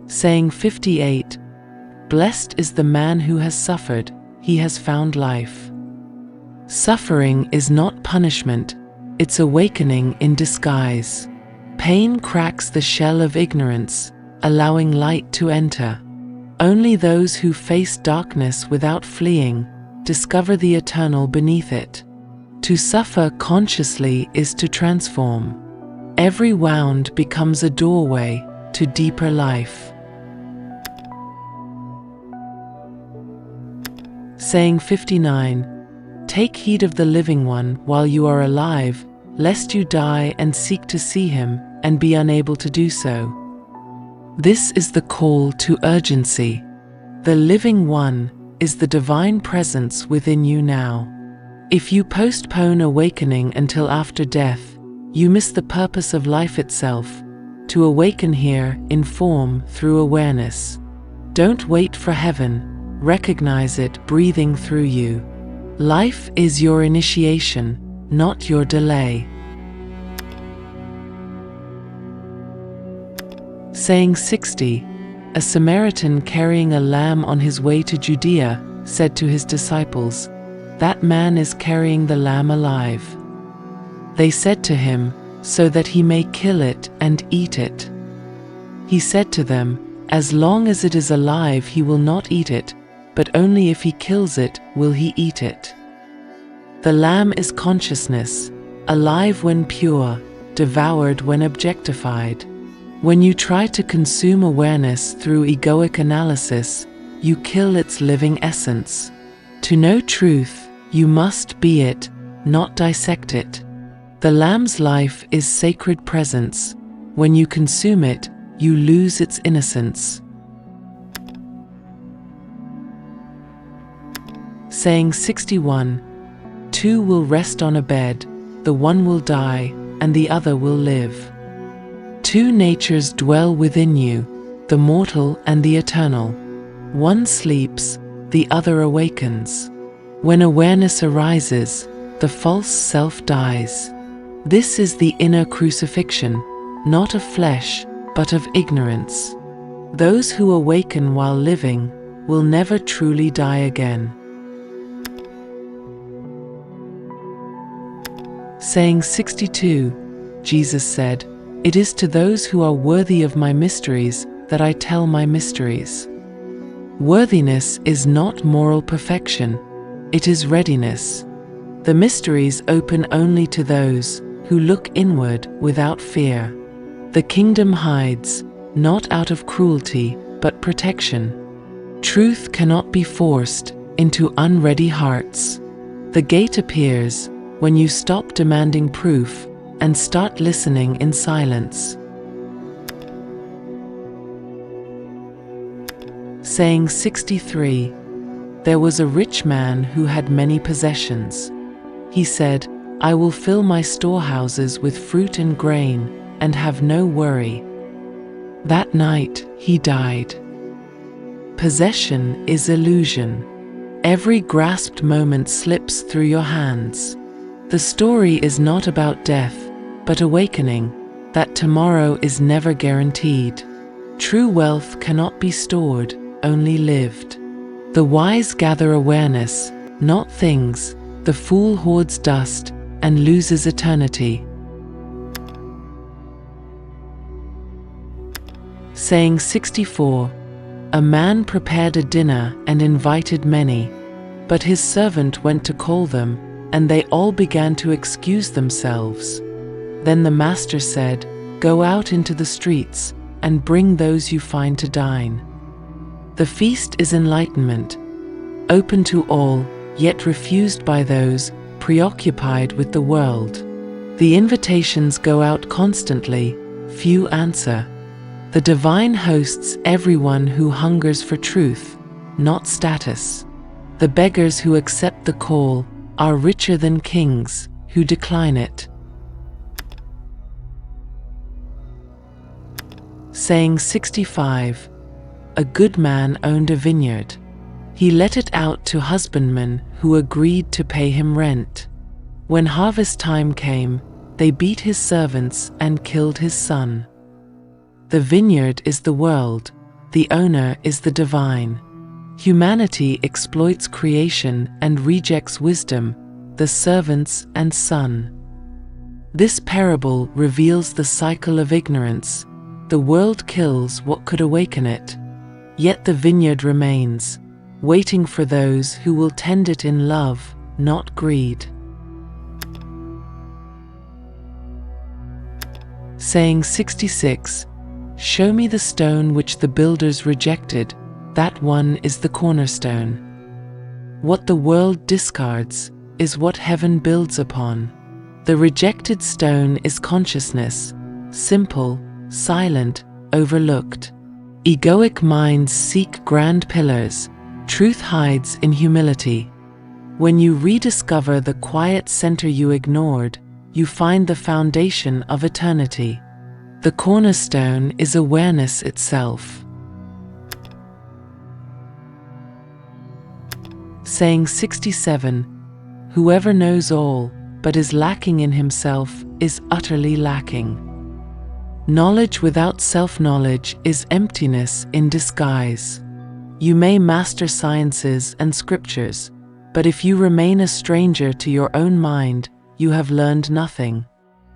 Saying 58. Blessed is the man who has suffered, he has found life. Suffering is not punishment, it's awakening in disguise. Pain cracks the shell of ignorance, allowing light to enter. Only those who face darkness without fleeing discover the eternal beneath it. To suffer consciously is to transform. Every wound becomes a doorway to deeper life. Saying 59. Take heed of the living one while you are alive, lest you die and seek to see him and be unable to do so. This is the call to urgency. The living one is the divine presence within you now. If you postpone awakening until after death, you miss the purpose of life itself, to awaken here in form through awareness. Don't wait for heaven, recognize it breathing through you. Life is your initiation, not your delay. Saying 60. A Samaritan carrying a lamb on his way to Judea said to his disciples, "That man is carrying the lamb alive." They said to him, "So that he may kill it and eat it." He said to them, "As long as it is alive he will not eat it, but only if he kills it will he eat it." The lamb is consciousness, alive when pure, devoured when objectified. When you try to consume awareness through egoic analysis, you kill its living essence. To know truth, you must be it, not dissect it. The lamb's life is sacred presence. When you consume it, you lose its innocence. Saying 61. Two will rest on a bed, the one will die, and the other will live. Two natures dwell within you, the mortal and the eternal. One sleeps, the other awakens. When awareness arises, the false self dies. This is the inner crucifixion, not of flesh, but of ignorance. Those who awaken while living will never truly die again. Saying 62. Jesus said, "It is to those who are worthy of my mysteries that I tell my mysteries." Worthiness is not moral perfection, it is readiness. The mysteries open only to those who look inward without fear. The kingdom hides, not out of cruelty, but protection. Truth cannot be forced into unready hearts. The gate appears when you stop demanding proof and start listening in silence. Saying 63. There was a rich man who had many possessions. He said, "I will fill my storehouses with fruit and grain and have no worry." That night he died. Possession is illusion. Every grasped moment slips through your hands. The story is not about death, but awakening, that tomorrow is never guaranteed. True wealth cannot be stored, only lived. The wise gather awareness, not things. The fool hoards dust and loses eternity. Saying 64. A man prepared a dinner and invited many, but his servant went to call them, and they all began to excuse themselves. Then the master said, "Go out into the streets and bring those you find to dine." The feast is enlightenment, open to all, yet refused by those preoccupied with the world. The invitations go out constantly, few answer. The divine hosts everyone who hungers for truth, not status. The beggars who accept the call are richer than kings who decline it. Saying 65. A good man owned a vineyard. He let it out to husbandmen who agreed to pay him rent. When harvest time came, they beat his servants and killed his son. The vineyard is the world. the owner is the divine. Humanity exploits creation and rejects wisdom, the servants and son. This parable reveals the cycle of ignorance. The world kills what could awaken it, yet the vineyard remains, waiting for those who will tend it in love, not greed. Saying 66. Show me the stone which the builders rejected, that one is the cornerstone. What the world discards is what heaven builds upon. The rejected stone is consciousness, simple, silent, overlooked. Egoic minds seek grand pillars, truth hides in humility. When you rediscover the quiet center you ignored, you find the foundation of eternity. The cornerstone is awareness itself. Saying 67. Whoever knows all, but is lacking in himself, is utterly lacking. Knowledge without self-knowledge is emptiness in disguise. You may master sciences and scriptures, but if you remain a stranger to your own mind, you have learned nothing.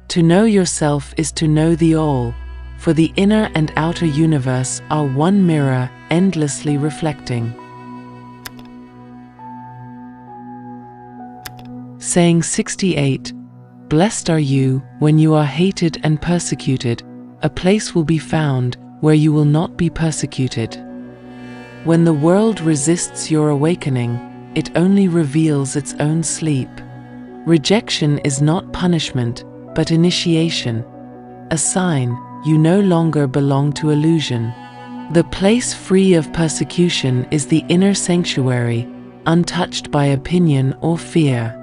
To know yourself is to know the all, for the inner and outer universe are one mirror endlessly reflecting. Saying 68. Blessed are you when you are hated and persecuted. A place will be found where you will not be persecuted. When the world resists your awakening, it only reveals its own sleep. Rejection is not punishment, but initiation, a sign you no longer belong to illusion. The place free of persecution is the inner sanctuary, untouched by opinion or fear.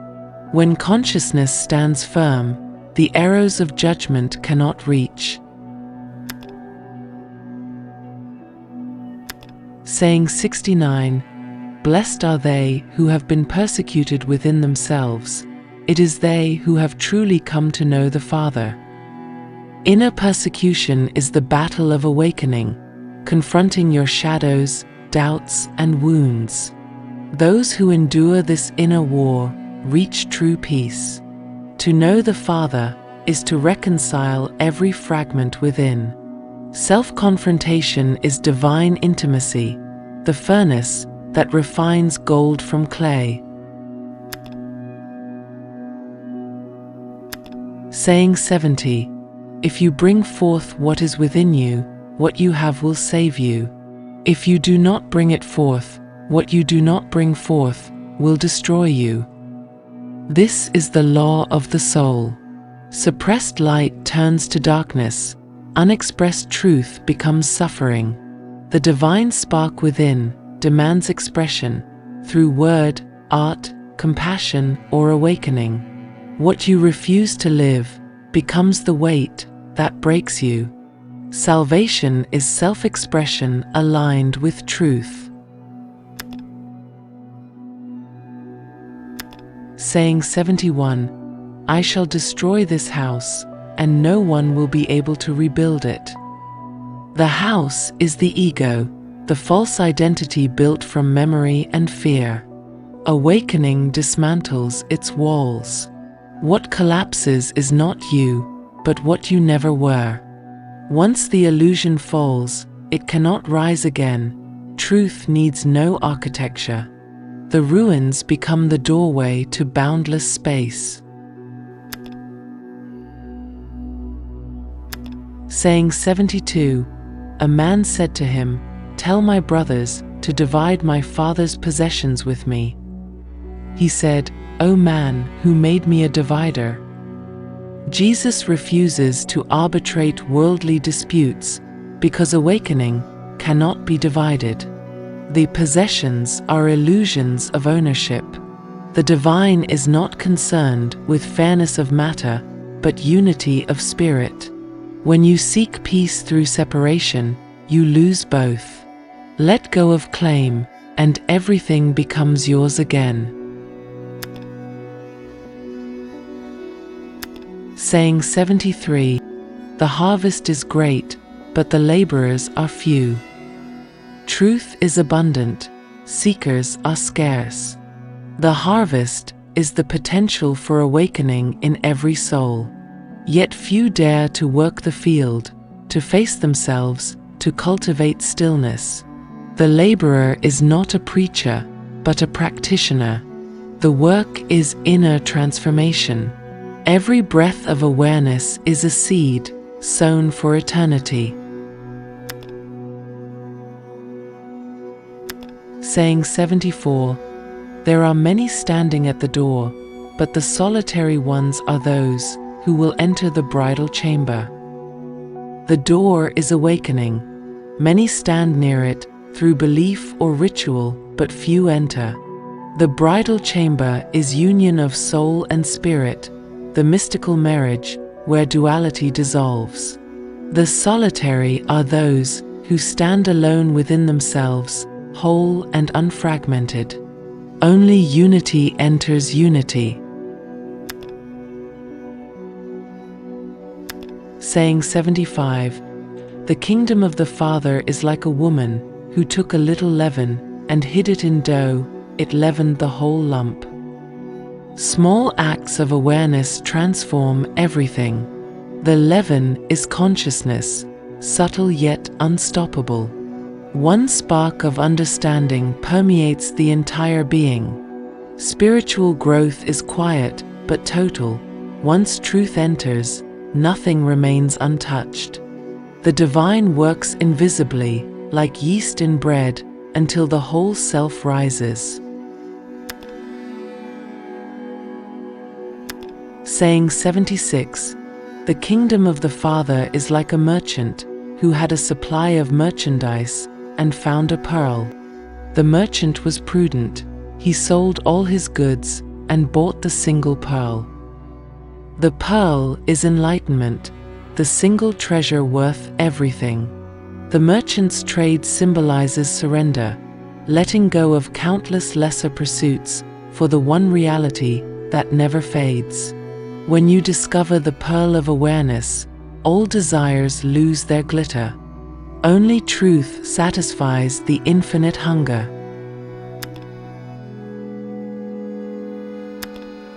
When consciousness stands firm, the arrows of judgment cannot reach. Saying 69. Blessed are they who have been persecuted within themselves. It is they who have truly come to know the Father. Inner persecution is the battle of awakening, confronting your shadows, doubts, and wounds. Those who endure this inner war reach true peace. To know the Father is to reconcile every fragment within. Self-confrontation is divine intimacy, the furnace that refines gold from clay. Saying 70. If you bring forth what is within you, what you have will save you. If you do not bring it forth, what you do not bring forth will destroy you. This is the law of the soul. Suppressed light turns to darkness. Unexpressed truth becomes suffering. The divine spark within demands expression through word, art, compassion, or awakening. What you refuse to live becomes the weight that breaks you. Salvation is self-expression aligned with truth. Saying 71. I shall destroy this house, and no one will be able to rebuild it. The house is the ego, the false identity built from memory and fear. Awakening dismantles its walls. What collapses is not you, but what you never were. Once the illusion falls, it cannot rise again. Truth needs no architecture. The ruins become the doorway to boundless space. Saying 72. A man said to him, Tell my brothers to divide my father's possessions with me. He said, O man, who made me a divider? Jesus refuses to arbitrate worldly disputes because awakening cannot be divided. The possessions are illusions of ownership. The divine is not concerned with fairness of matter, but unity of spirit. When you seek peace through separation, you lose both. Let go of claim, and everything becomes yours again. Saying 73. The harvest is great, but the laborers are few. Truth is abundant, seekers are scarce. The harvest is the potential for awakening in every soul. Yet few dare to work the field, to face themselves, to cultivate stillness. The laborer is not a preacher, but a practitioner. The work is inner transformation. Every breath of awareness is a seed sown for eternity. Saying 74. There are many standing at the door, but the solitary ones are those who will enter the bridal chamber. The door is awakening. Many stand near it through belief or ritual, but few enter. The bridal chamber is union of soul and spirit, the mystical marriage where duality dissolves. The solitary are those who stand alone within themselves, whole and unfragmented. Only unity enters unity. Saying 75. The kingdom of the Father is like a woman who took a little leaven and hid it in dough. It leavened the whole lump. Small acts of awareness transform everything. The leaven is consciousness, subtle yet unstoppable. One spark of understanding permeates the entire being. Spiritual growth is quiet but total. Once truth enters, nothing remains untouched. The divine works invisibly, like yeast in bread, until the whole self rises. Saying 76. The kingdom of the Father is like a merchant who had a supply of merchandise and found a pearl. The merchant was prudent. He sold all his goods and bought the single pearl. The pearl is enlightenment, the single treasure worth everything. The merchant's trade symbolizes surrender, letting go of countless lesser pursuits for the one reality that never fades. When you discover the pearl of awareness, all desires lose their glitter. Only truth satisfies the infinite hunger.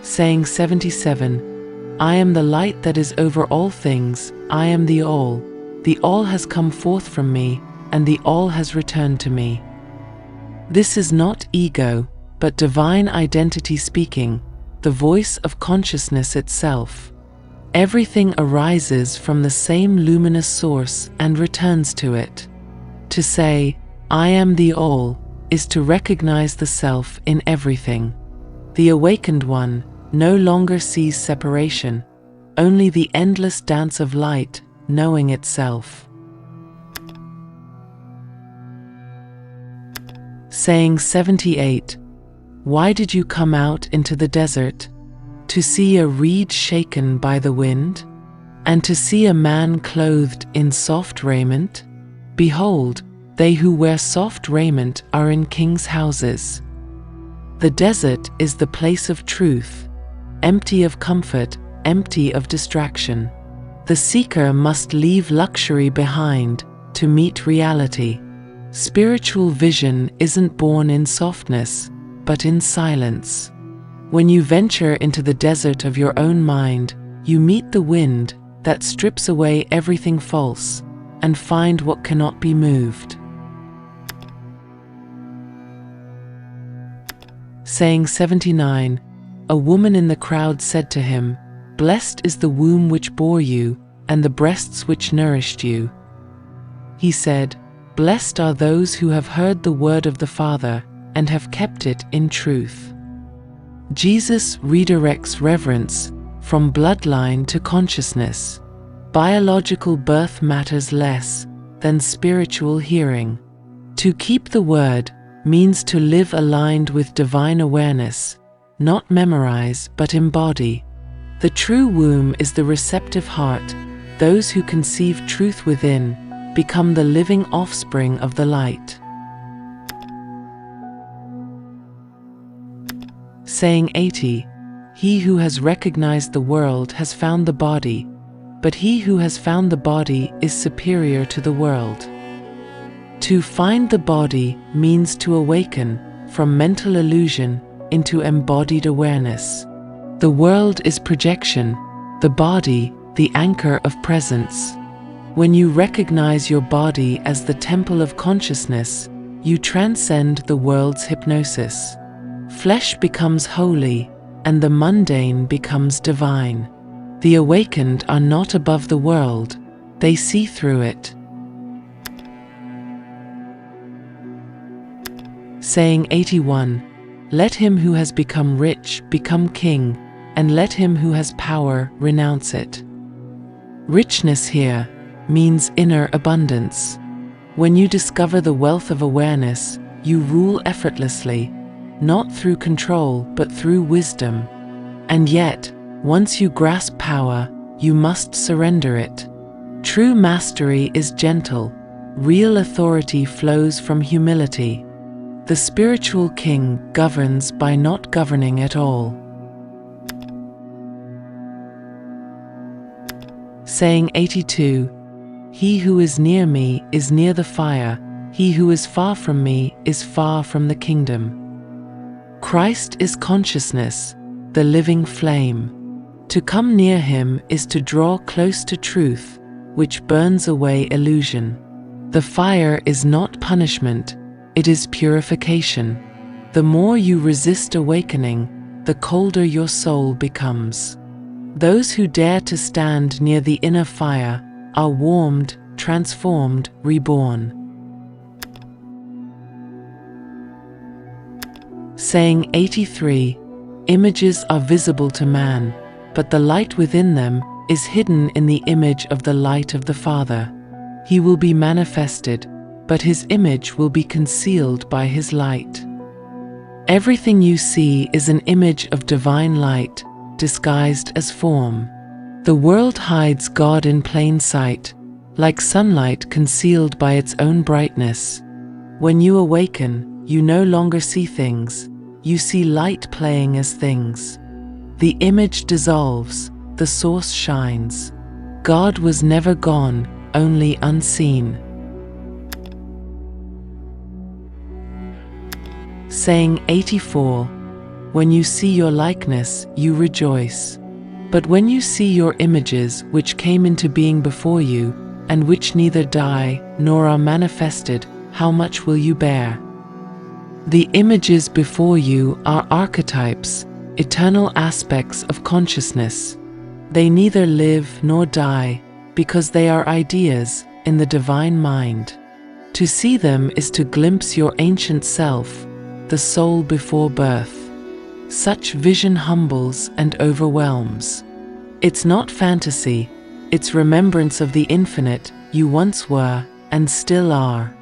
Saying 77. I am the light that is over all things, I am the all. The all has come forth from me, and the all has returned to me. This is not ego, but divine identity speaking, the voice of consciousness itself. Everything arises from the same luminous source and returns to it. To say, I am the all, is to recognize the self in everything. The awakened one no longer sees separation, only the endless dance of light, knowing itself. Saying 78. Why did you come out into the desert? To see a reed shaken by the wind? And to see a man clothed in soft raiment? Behold, they who wear soft raiment are in kings' houses. The desert is the place of truth, empty of comfort, empty of distraction. The seeker must leave luxury behind to meet reality. Spiritual vision isn't born in softness, but in silence. When you venture into the desert of your own mind, you meet the wind that strips away everything false and find what cannot be moved. Saying 79. A woman in the crowd said to him, Blessed is the womb which bore you, and the breasts which nourished you. He said, Blessed are those who have heard the word of the Father and have kept it in truth. Jesus redirects reverence from bloodline to consciousness. Biological birth matters less than spiritual hearing. To keep the word means to live aligned with divine awareness, not memorize but embody. The true womb is the receptive heart. Those who conceive truth within become the living offspring of the light. Saying 80. He who has recognized the world has found the body, but he who has found the body is superior to the world. To find the body means to awaken from mental illusion into embodied awareness. The world is projection, the body the anchor of presence. When you recognize your body as the temple of consciousness, you transcend the world's hypnosis. Flesh becomes holy, and the mundane becomes divine. The awakened are not above the world, they see through it. Saying 81. Let him who has become rich become king, and let him who has power renounce it. Richness here means inner abundance. When you discover the wealth of awareness, you rule effortlessly, not through control but through wisdom. And yet, once you grasp power, you must surrender it. True mastery is gentle. Real authority flows from humility. The spiritual king governs by not governing at all. Saying 82. He who is near me is near the fire. He who is far from me is far from the kingdom. Christ is consciousness, the living flame. To come near him is to draw close to truth, which burns away illusion. The fire is not punishment, it is purification. The more you resist awakening, the colder your soul becomes. Those who dare to stand near the inner fire are warmed, transformed, reborn. Saying 83. Images are visible to man, but the light within them is hidden in the image of the light of the Father. He will be manifested, but his image will be concealed by his light. Everything you see is an image of divine light, disguised as form. The world hides God in plain sight, like sunlight concealed by its own brightness. When you awaken, you no longer see things, you see light playing as things. The image dissolves, the source shines. God was never gone, only unseen. Saying 84. When you see your likeness, you rejoice. But when you see your images which came into being before you, and which neither die nor are manifested, how much will you bear? The images before you are archetypes, eternal aspects of consciousness. They neither live nor die, because they are ideas in the divine mind. To see them is to glimpse your ancient self, the soul before birth. Such vision humbles and overwhelms. It's not fantasy, it's remembrance of the infinite you once were and still are.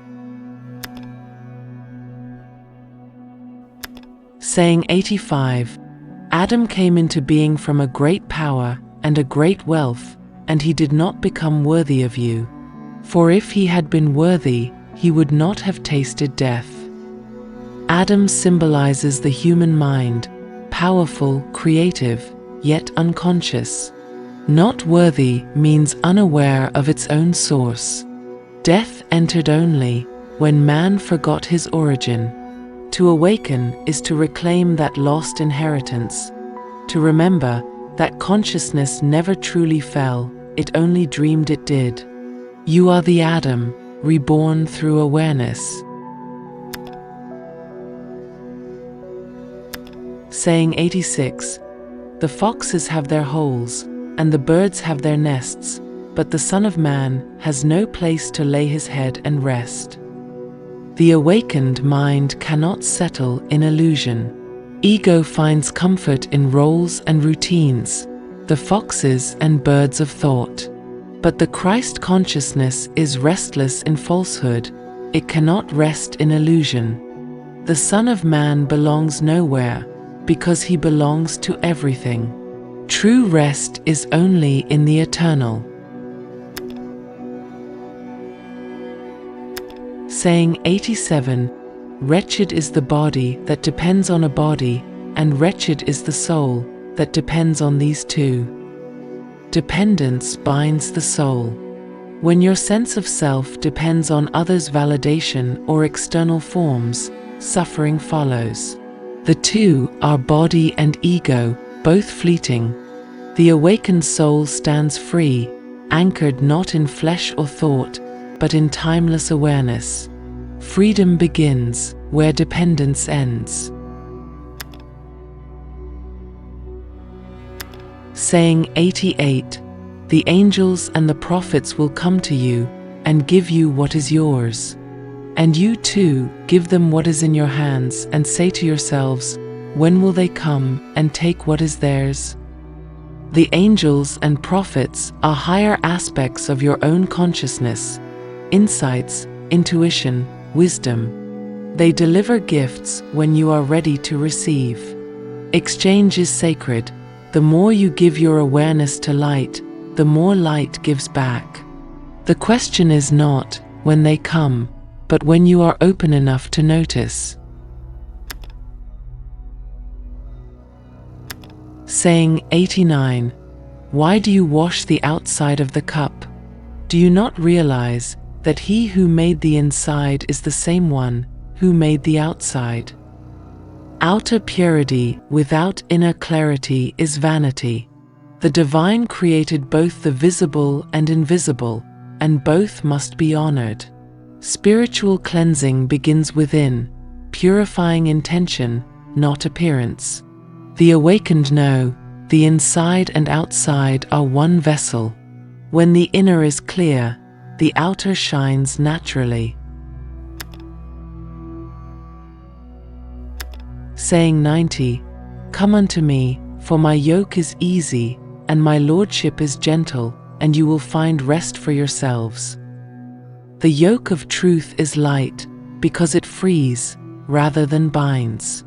Saying 85. Adam came into being from a great power and a great wealth, and he did not become worthy of you. For if he had been worthy, he would not have tasted death. Adam symbolizes the human mind, powerful, creative, yet unconscious. Not worthy means unaware of its own source. Death entered only when man forgot his origin. To awaken is to reclaim that lost inheritance, to remember that consciousness never truly fell, it only dreamed it did. You are the Adam, reborn through awareness. Saying 86. The foxes have their holes, and the birds have their nests, but the Son of Man has no place to lay his head and rest. The awakened mind cannot settle in illusion. Ego finds comfort in roles and routines, the foxes and birds of thought. But the Christ consciousness is restless in falsehood, it cannot rest in illusion. The Son of Man belongs nowhere, because he belongs to everything. True rest is only in the eternal. Saying 87. Wretched is the body that depends on a body, and wretched is the soul that depends on these two. Dependence binds the soul. When your sense of self depends on others' validation or external forms, suffering follows. The two are body and ego, both fleeting. The awakened soul stands free, anchored not in flesh or thought, but in timeless awareness. Freedom begins where dependence ends. Saying 88. The angels and the prophets will come to you and give you what is yours. And you too give them what is in your hands and say to yourselves, when will they come and take what is theirs? The angels and prophets are higher aspects of your own consciousness, insights, intuition, wisdom. They deliver gifts when you are ready to receive. Exchange is sacred. The more you give your awareness to light, the more light gives back. The question is not when they come, but when you are open enough to notice. Saying 89. Why do you wash the outside of the cup? Do you not realize that he who made the inside is the same one who made the outside? Outer purity without inner clarity is vanity. The divine created both the visible and invisible, and both must be honored. Spiritual cleansing begins within, purifying intention, not appearance. The awakened know the inside and outside are one vessel. When the inner is clear, the outer shines naturally. Saying 90. Come unto me, for my yoke is easy, and my lordship is gentle, and you will find rest for yourselves. The yoke of truth is light, because it frees, rather than binds.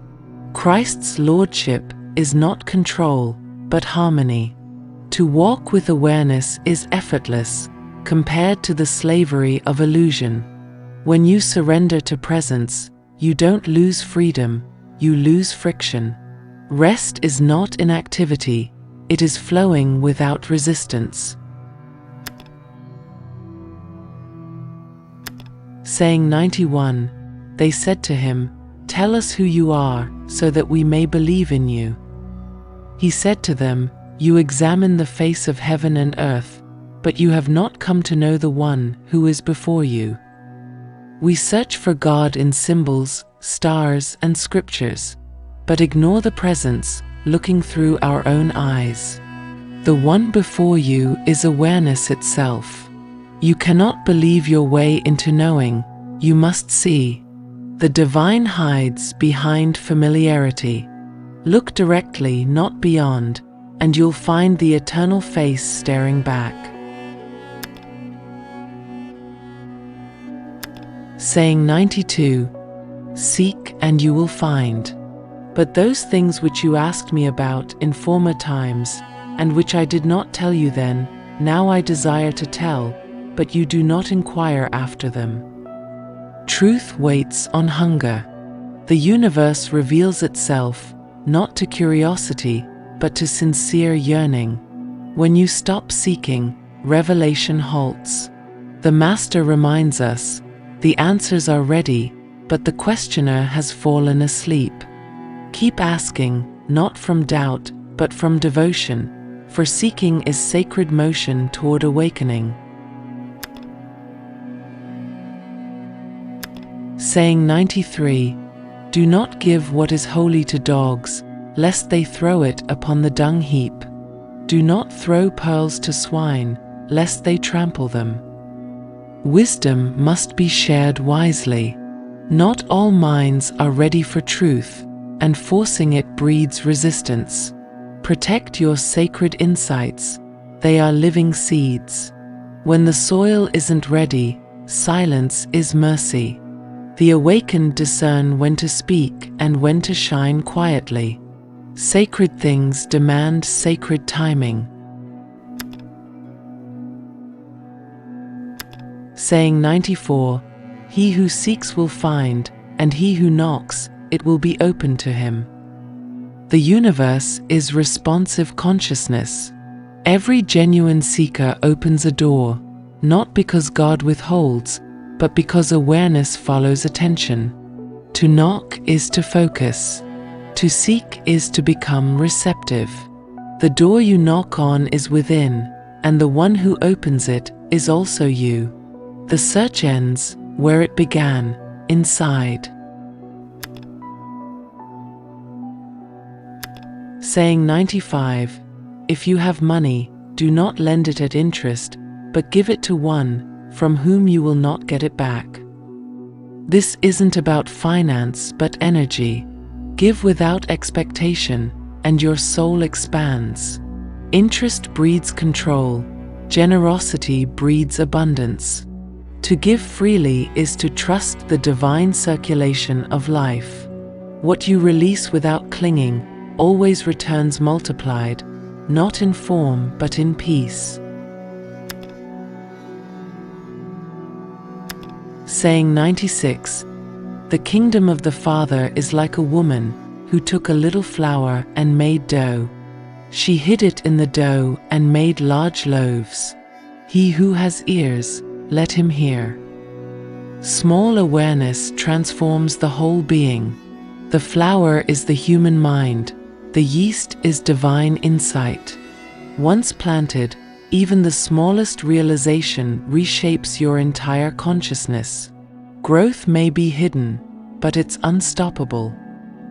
Christ's lordship is not control, but harmony. To walk with awareness is effortless, compared to the slavery of illusion. When you surrender to presence, you don't lose freedom, you lose friction. Rest is not inactivity, it is flowing without resistance. Saying 91. They said to him, tell us who you are, so that we may believe in you. He said to them, you examine the face of heaven and earth, but you have not come to know the one who is before you. We search for God in symbols, stars, and scriptures, but ignore the presence, looking through our own eyes. The one before you is awareness itself. You cannot believe your way into knowing, you must see. The divine hides behind familiarity. Look directly, not beyond, and you'll find the eternal face staring back. Saying 92. Seek and you will find. But those things which you asked me about in former times, and which I did not tell you then, now I desire to tell, but you do not inquire after them. Truth waits on hunger. The universe reveals itself, not to curiosity, but to sincere yearning. When you stop seeking, revelation halts. The Master reminds us, the answers are ready, but the questioner has fallen asleep. Keep asking, not from doubt, but from devotion, for seeking is sacred motion toward awakening. Saying 93. Do not give what is holy to dogs, lest they throw it upon the dung heap. Do not throw pearls to swine, lest they trample them. Wisdom must be shared wisely. Not all minds are ready for truth, and forcing it breeds resistance. Protect your sacred insights, they are living seeds. When the soil isn't ready, silence is mercy. The awakened discern when to speak and when to shine quietly. Sacred things demand sacred timing. Saying 94. He who seeks will find, and he who knocks, it will be open to him. The universe is responsive consciousness. Every genuine seeker opens a door, not because God withholds, but because awareness follows attention. To knock is to focus. To seek is to become receptive. The door you knock on is within, and the one who opens it is also you. The search ends where it began, inside. Saying 95. If you have money, do not lend it at interest, but give it to one from whom you will not get it back. This isn't about finance but energy. Give without expectation, and your soul expands. Interest breeds control. Generosity breeds abundance. To give freely is to trust the divine circulation of life. What you release without clinging always returns multiplied, not in form but in peace. Saying 96. The kingdom of the Father is like a woman who took a little flour and made dough. She hid it in the dough and made large loaves. He who has ears, let him hear. Small awareness transforms the whole being. The flour is the human mind. The yeast is divine insight. Once planted, even the smallest realization reshapes your entire consciousness. Growth may be hidden, but it's unstoppable.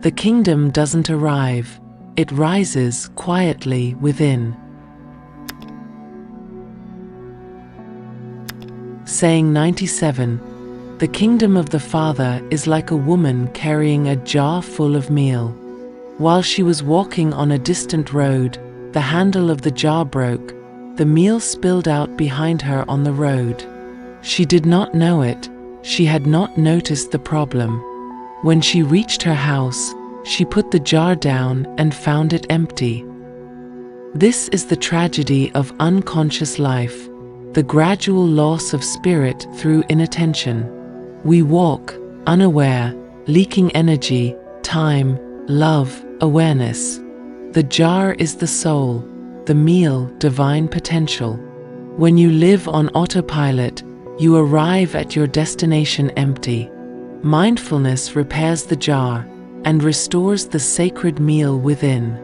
The kingdom doesn't arrive, it rises quietly within. Saying 97. The kingdom of the Father is like a woman carrying a jar full of meal. While she was walking on a distant road, the handle of the jar broke. The meal spilled out behind her on the road. She did not know it. She had not noticed the problem. When she reached her house, she put the jar down and found it empty. This is the tragedy of unconscious life, the gradual loss of spirit through inattention. We walk, unaware, leaking energy, time, love, awareness. The jar is the soul, the meal, divine potential. When you live on autopilot, you arrive at your destination empty. Mindfulness repairs the jar and restores the sacred meal within.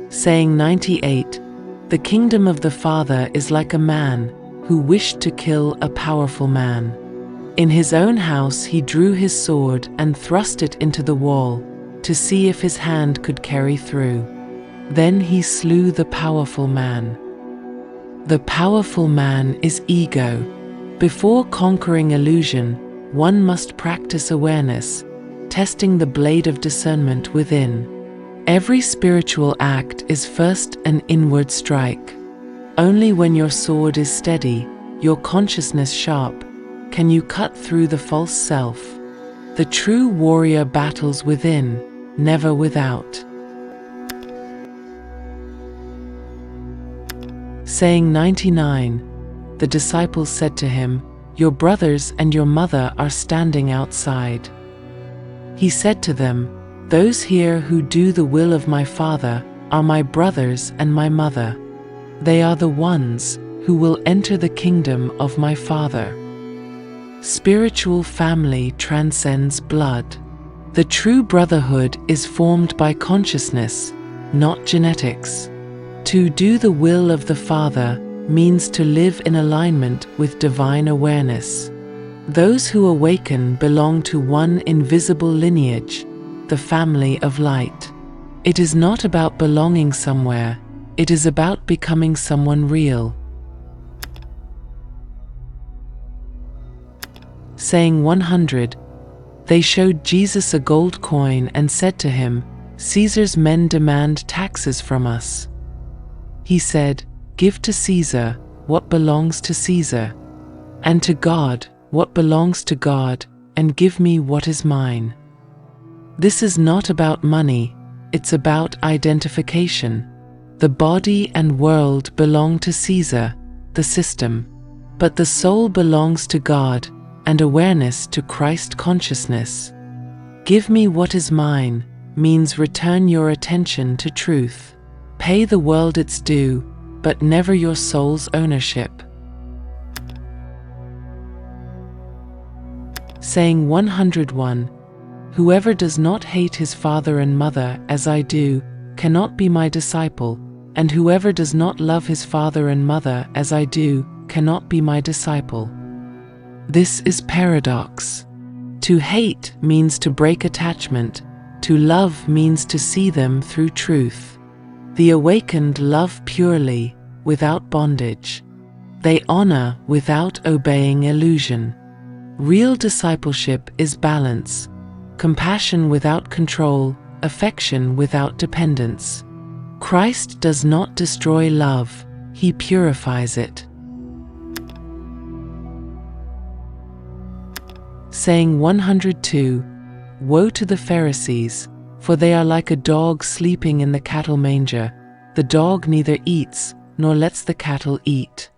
Saying 98. The kingdom of the Father is like a man who wished to kill a powerful man. In his own house he drew his sword and thrust it into the wall to see if his hand could carry through. Then he slew the powerful man. The powerful man is ego. Before conquering illusion, one must practice awareness, testing the blade of discernment within. Every spiritual act is first an inward strike. Only when your sword is steady, your consciousness sharp, can you cut through the false self. The true warrior battles within, never without. Saying 99. The disciples said to him, "Your brothers and your mother are standing outside." He said to them, "Those here who do the will of my Father are my brothers and my mother. They are the ones who will enter the kingdom of my Father." Spiritual family transcends blood. The true brotherhood is formed by consciousness, not genetics. To do the will of the Father means to live in alignment with divine awareness. Those who awaken belong to one invisible lineage, the family of light. It is not about belonging somewhere, it is about becoming someone real. Saying 100. They showed Jesus a gold coin and said to him, "Caesar's men demand taxes from us." He said, "Give to Caesar what belongs to Caesar, and to God what belongs to God, and give me what is mine." This is not about money, it's about identification. The body and world belong to Caesar, the system, but the soul belongs to God, and awareness to Christ consciousness. Give me what is mine means return your attention to truth. Pay the world its due, but never your soul's ownership. Saying 101. Whoever does not hate his father and mother as I do, cannot be my disciple, and whoever does not love his father and mother as I do, cannot be my disciple. This is paradox. To hate means to break attachment, to love means to see them through truth. The awakened love purely, without bondage. They honor without obeying illusion. Real discipleship is balance, compassion without control, affection without dependence. Christ does not destroy love, he purifies it. Saying 102. Woe to the Pharisees, for they are like a dog sleeping in the cattle manger. The dog neither eats, nor lets the cattle eat.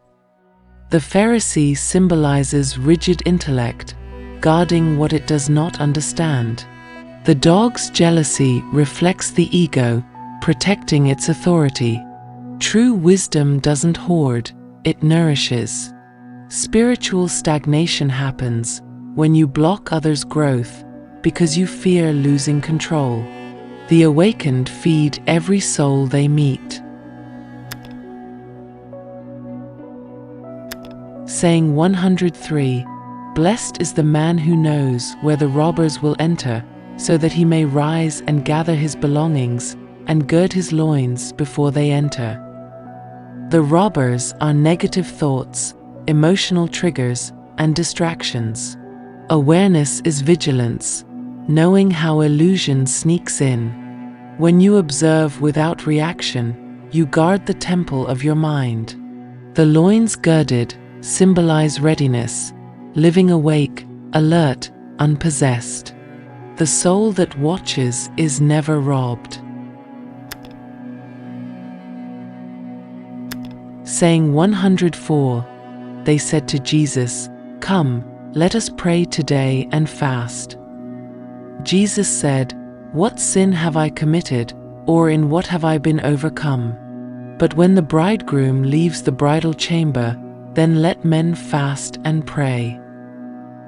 The Pharisee symbolizes rigid intellect, guarding what it does not understand. The dog's jealousy reflects the ego, protecting its authority. True wisdom doesn't hoard, it nourishes. Spiritual stagnation happens when you block others' growth because you fear losing control. The awakened feed every soul they meet. Saying 103. Blessed is the man who knows where the robbers will enter, so that he may rise and gather his belongings and gird his loins before they enter. The robbers are negative thoughts, emotional triggers, and distractions. Awareness is vigilance, knowing how illusion sneaks in. When you observe without reaction, you guard the temple of your mind. The loins girded symbolize readiness, living awake, alert, unpossessed. The soul that watches is never robbed. Saying 104. They said to Jesus, "Come, let us pray today and fast." Jesus said, "What sin have I committed, or in what have I been overcome? But when the bridegroom leaves the bridal chamber, then let men fast and pray."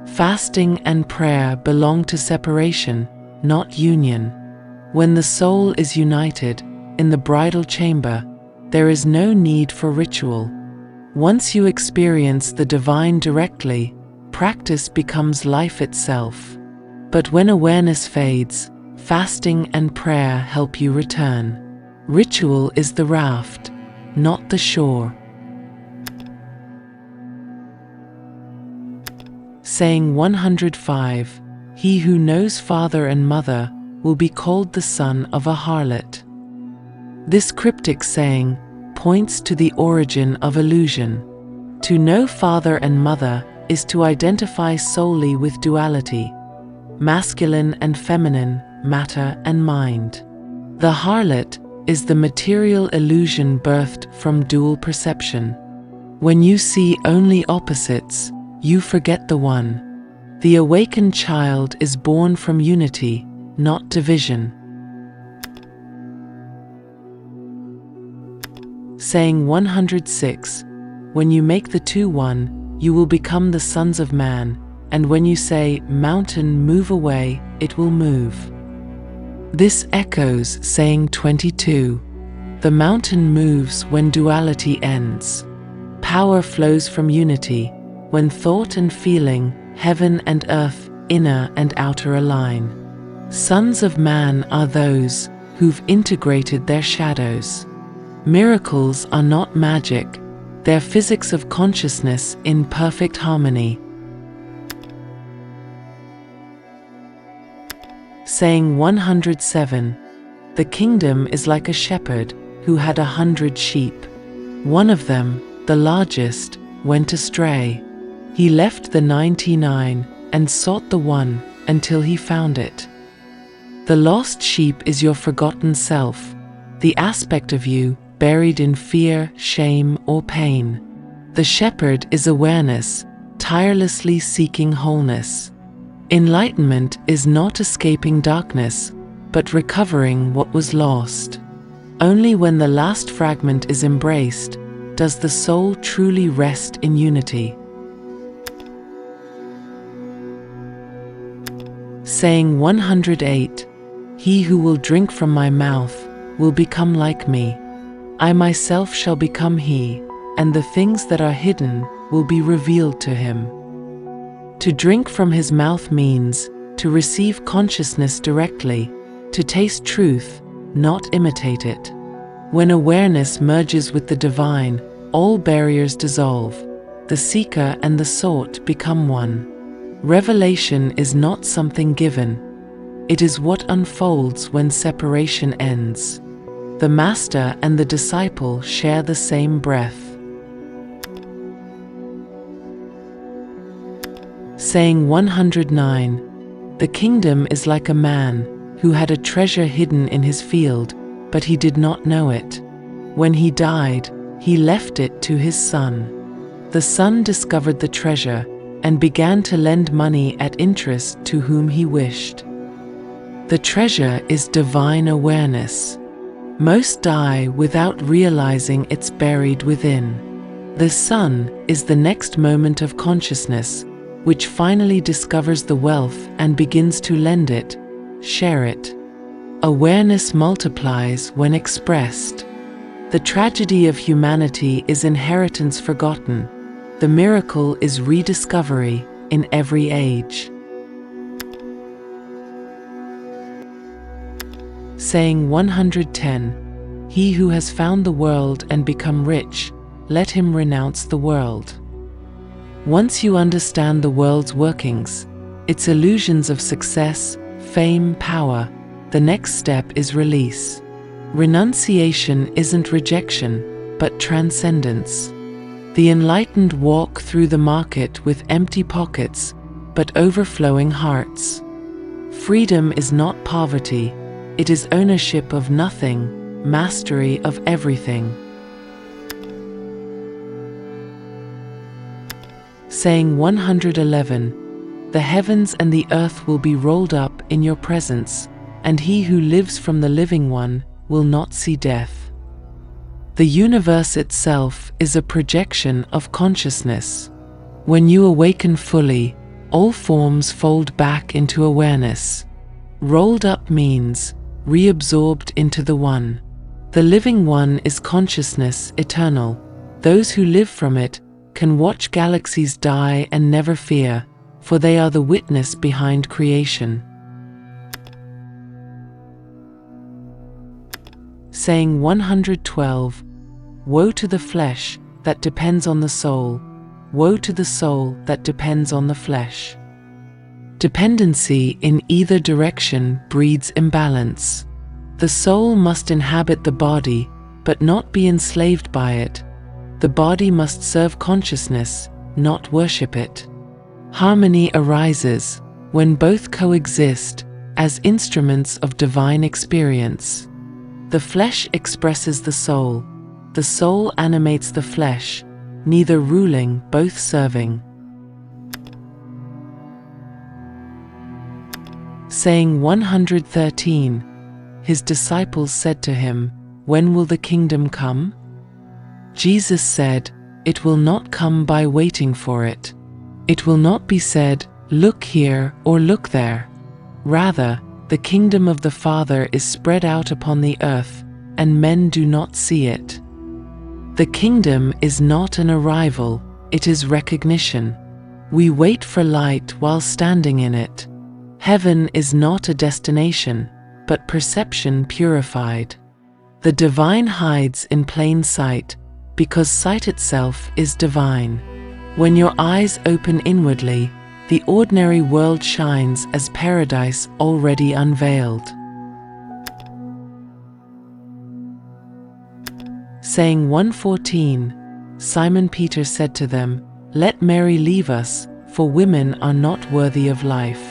Fasting and prayer belong to separation, not union. When the soul is united in the bridal chamber, there is no need for ritual. Once you experience the divine directly, practice becomes life itself. But when awareness fades, fasting and prayer help you return. Ritual is the raft, not the shore. Saying 105. He who knows father and mother will be called the son of a harlot. This cryptic saying points to the origin of illusion. To know father and mother is to identify solely with duality, masculine and feminine, matter and mind. The harlot is the material illusion birthed from dual perception. When you see only opposites, you forget the one. The awakened child is born from unity, not division. Saying 106. When you make the two one, you will become the sons of man, and when you say, "Mountain, move away," it will move. This echoes saying 22. The mountain moves when duality ends. Power flows from unity, when thought and feeling, heaven and earth, inner and outer align. Sons of man are those who've integrated their shadows. Miracles are not magic, they're physics of consciousness in perfect harmony. Saying 107. The kingdom is like a shepherd who had 100 sheep. One of them, the largest, went astray. He left the 99 and sought the one until he found it. The lost sheep is your forgotten self, the aspect of you buried in fear, shame, or pain. The shepherd is awareness, tirelessly seeking wholeness. Enlightenment is not escaping darkness, but recovering what was lost. Only when the last fragment is embraced does the soul truly rest in unity. Saying 108. He who will drink from my mouth will become like me. I myself shall become he, and the things that are hidden will be revealed to him. To drink from his mouth means to receive consciousness directly, to taste truth, not imitate it. When awareness merges with the divine, all barriers dissolve. The seeker and the sought become one. Revelation is not something given. It is what unfolds when separation ends. The master and the disciple share the same breath. Saying 109. The kingdom is like a man who had a treasure hidden in his field, but he did not know it. When he died, he left it to his son. The son discovered the treasure and began to lend money at interest to whom he wished. The treasure is divine awareness. Most die without realizing it's buried within. The son is the next moment of consciousness, which finally discovers the wealth and begins to lend it, share it. Awareness multiplies when expressed. The tragedy of humanity is inheritance forgotten. The miracle is rediscovery in every age. Saying 110. He who has found the world and become rich, let him renounce the world. Once you understand the world's workings, its illusions of success, fame, power, the next step is release. Renunciation isn't rejection, but transcendence. The enlightened walk through the market with empty pockets, but overflowing hearts. Freedom is not poverty, it is ownership of nothing, mastery of everything. Saying 111. The heavens and the earth will be rolled up in your presence, and he who lives from the living one will not see death. The universe itself is a projection of consciousness. When you awaken fully, all forms fold back into awareness. Rolled up means reabsorbed into the One. The living one is consciousness eternal. Those who live from it can watch galaxies die and never fear, for they are the witness behind creation. Saying 112. Woe to the flesh that depends on the soul. Woe to the soul that depends on the flesh. Dependency in either direction breeds imbalance. The soul must inhabit the body, but not be enslaved by it. The body must serve consciousness, not worship it. Harmony arises when both coexist as instruments of divine experience. The flesh expresses the soul animates the flesh, neither ruling, both serving. Saying 113. His disciples said to him, "When will the kingdom come?" Jesus said, "It will not come by waiting for it. It will not be said, 'Look here' or 'Look there.' Rather, the kingdom of the Father is spread out upon the earth, and men do not see it. The kingdom is not an arrival, it is recognition. We wait for light while standing in it. Heaven is not a destination, but perception purified. The divine hides in plain sight, because sight itself is divine. When your eyes open inwardly, the ordinary world shines as paradise already unveiled." Saying 114. Simon Peter said to them, "Let Mary leave us, for women are not worthy of life."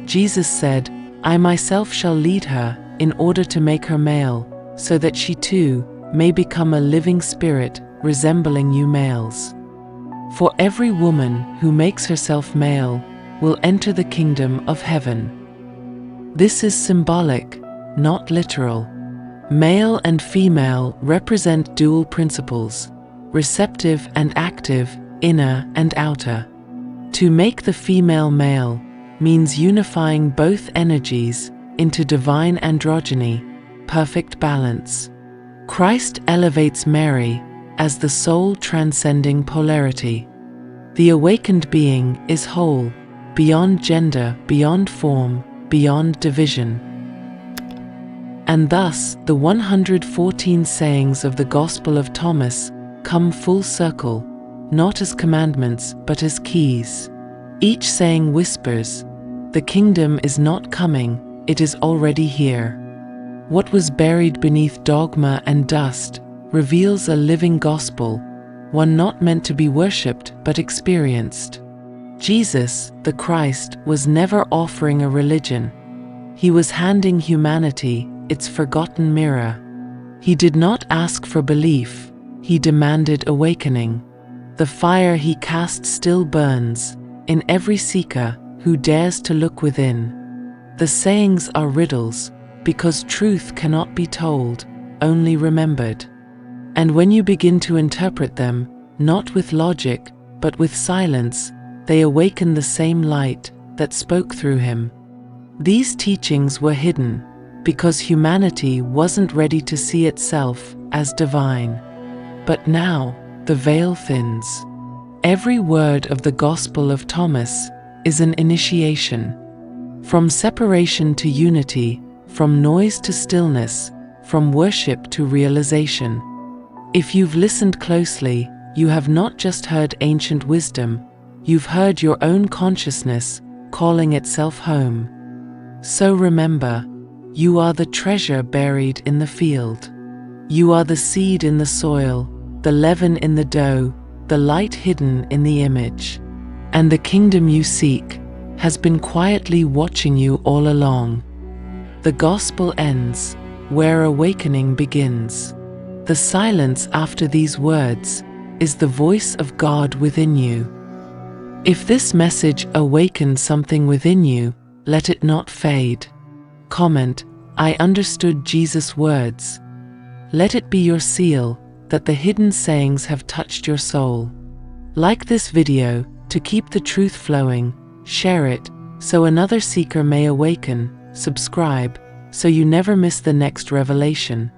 Jesus said, "I myself shall lead her, in order to make her male, so that she too may become a living spirit, resembling you males. For every woman who makes herself male will enter the kingdom of heaven." This is symbolic, not literal. Male and female represent dual principles, receptive and active, inner and outer. To make the female male means unifying both energies into divine androgyny, perfect balance. Christ elevates Mary as the soul transcending polarity. The awakened being is whole, beyond gender, beyond form, beyond division. And thus, the 114 sayings of the Gospel of Thomas come full circle, not as commandments but as keys. Each saying whispers, "The kingdom is not coming, it is already here." What was buried beneath dogma and dust reveals a living gospel, one not meant to be worshipped but experienced. Jesus, the Christ, was never offering a religion. He was handing humanity its forgotten mirror. He did not ask for belief, he demanded awakening. The fire he cast still burns in every seeker who dares to look within. The sayings are riddles, because truth cannot be told, only remembered. And when you begin to interpret them, not with logic, but with silence, they awaken the same light that spoke through him. These teachings were hidden, because humanity wasn't ready to see itself as divine. But now, the veil thins. Every word of the Gospel of Thomas is an initiation. From separation to unity, from noise to stillness, from worship to realization. If you've listened closely, you have not just heard ancient wisdom, you've heard your own consciousness calling itself home. So remember, you are the treasure buried in the field. You are the seed in the soil, the leaven in the dough, the light hidden in the image. And the kingdom you seek has been quietly watching you all along. The gospel ends where awakening begins. The silence after these words is the voice of God within you. If this message awakened something within you, let it not fade. Comment, "I understood Jesus' words." Let it be your seal that the hidden sayings have touched your soul. Like this video to keep the truth flowing, share it so another seeker may awaken, subscribe so you never miss the next revelation.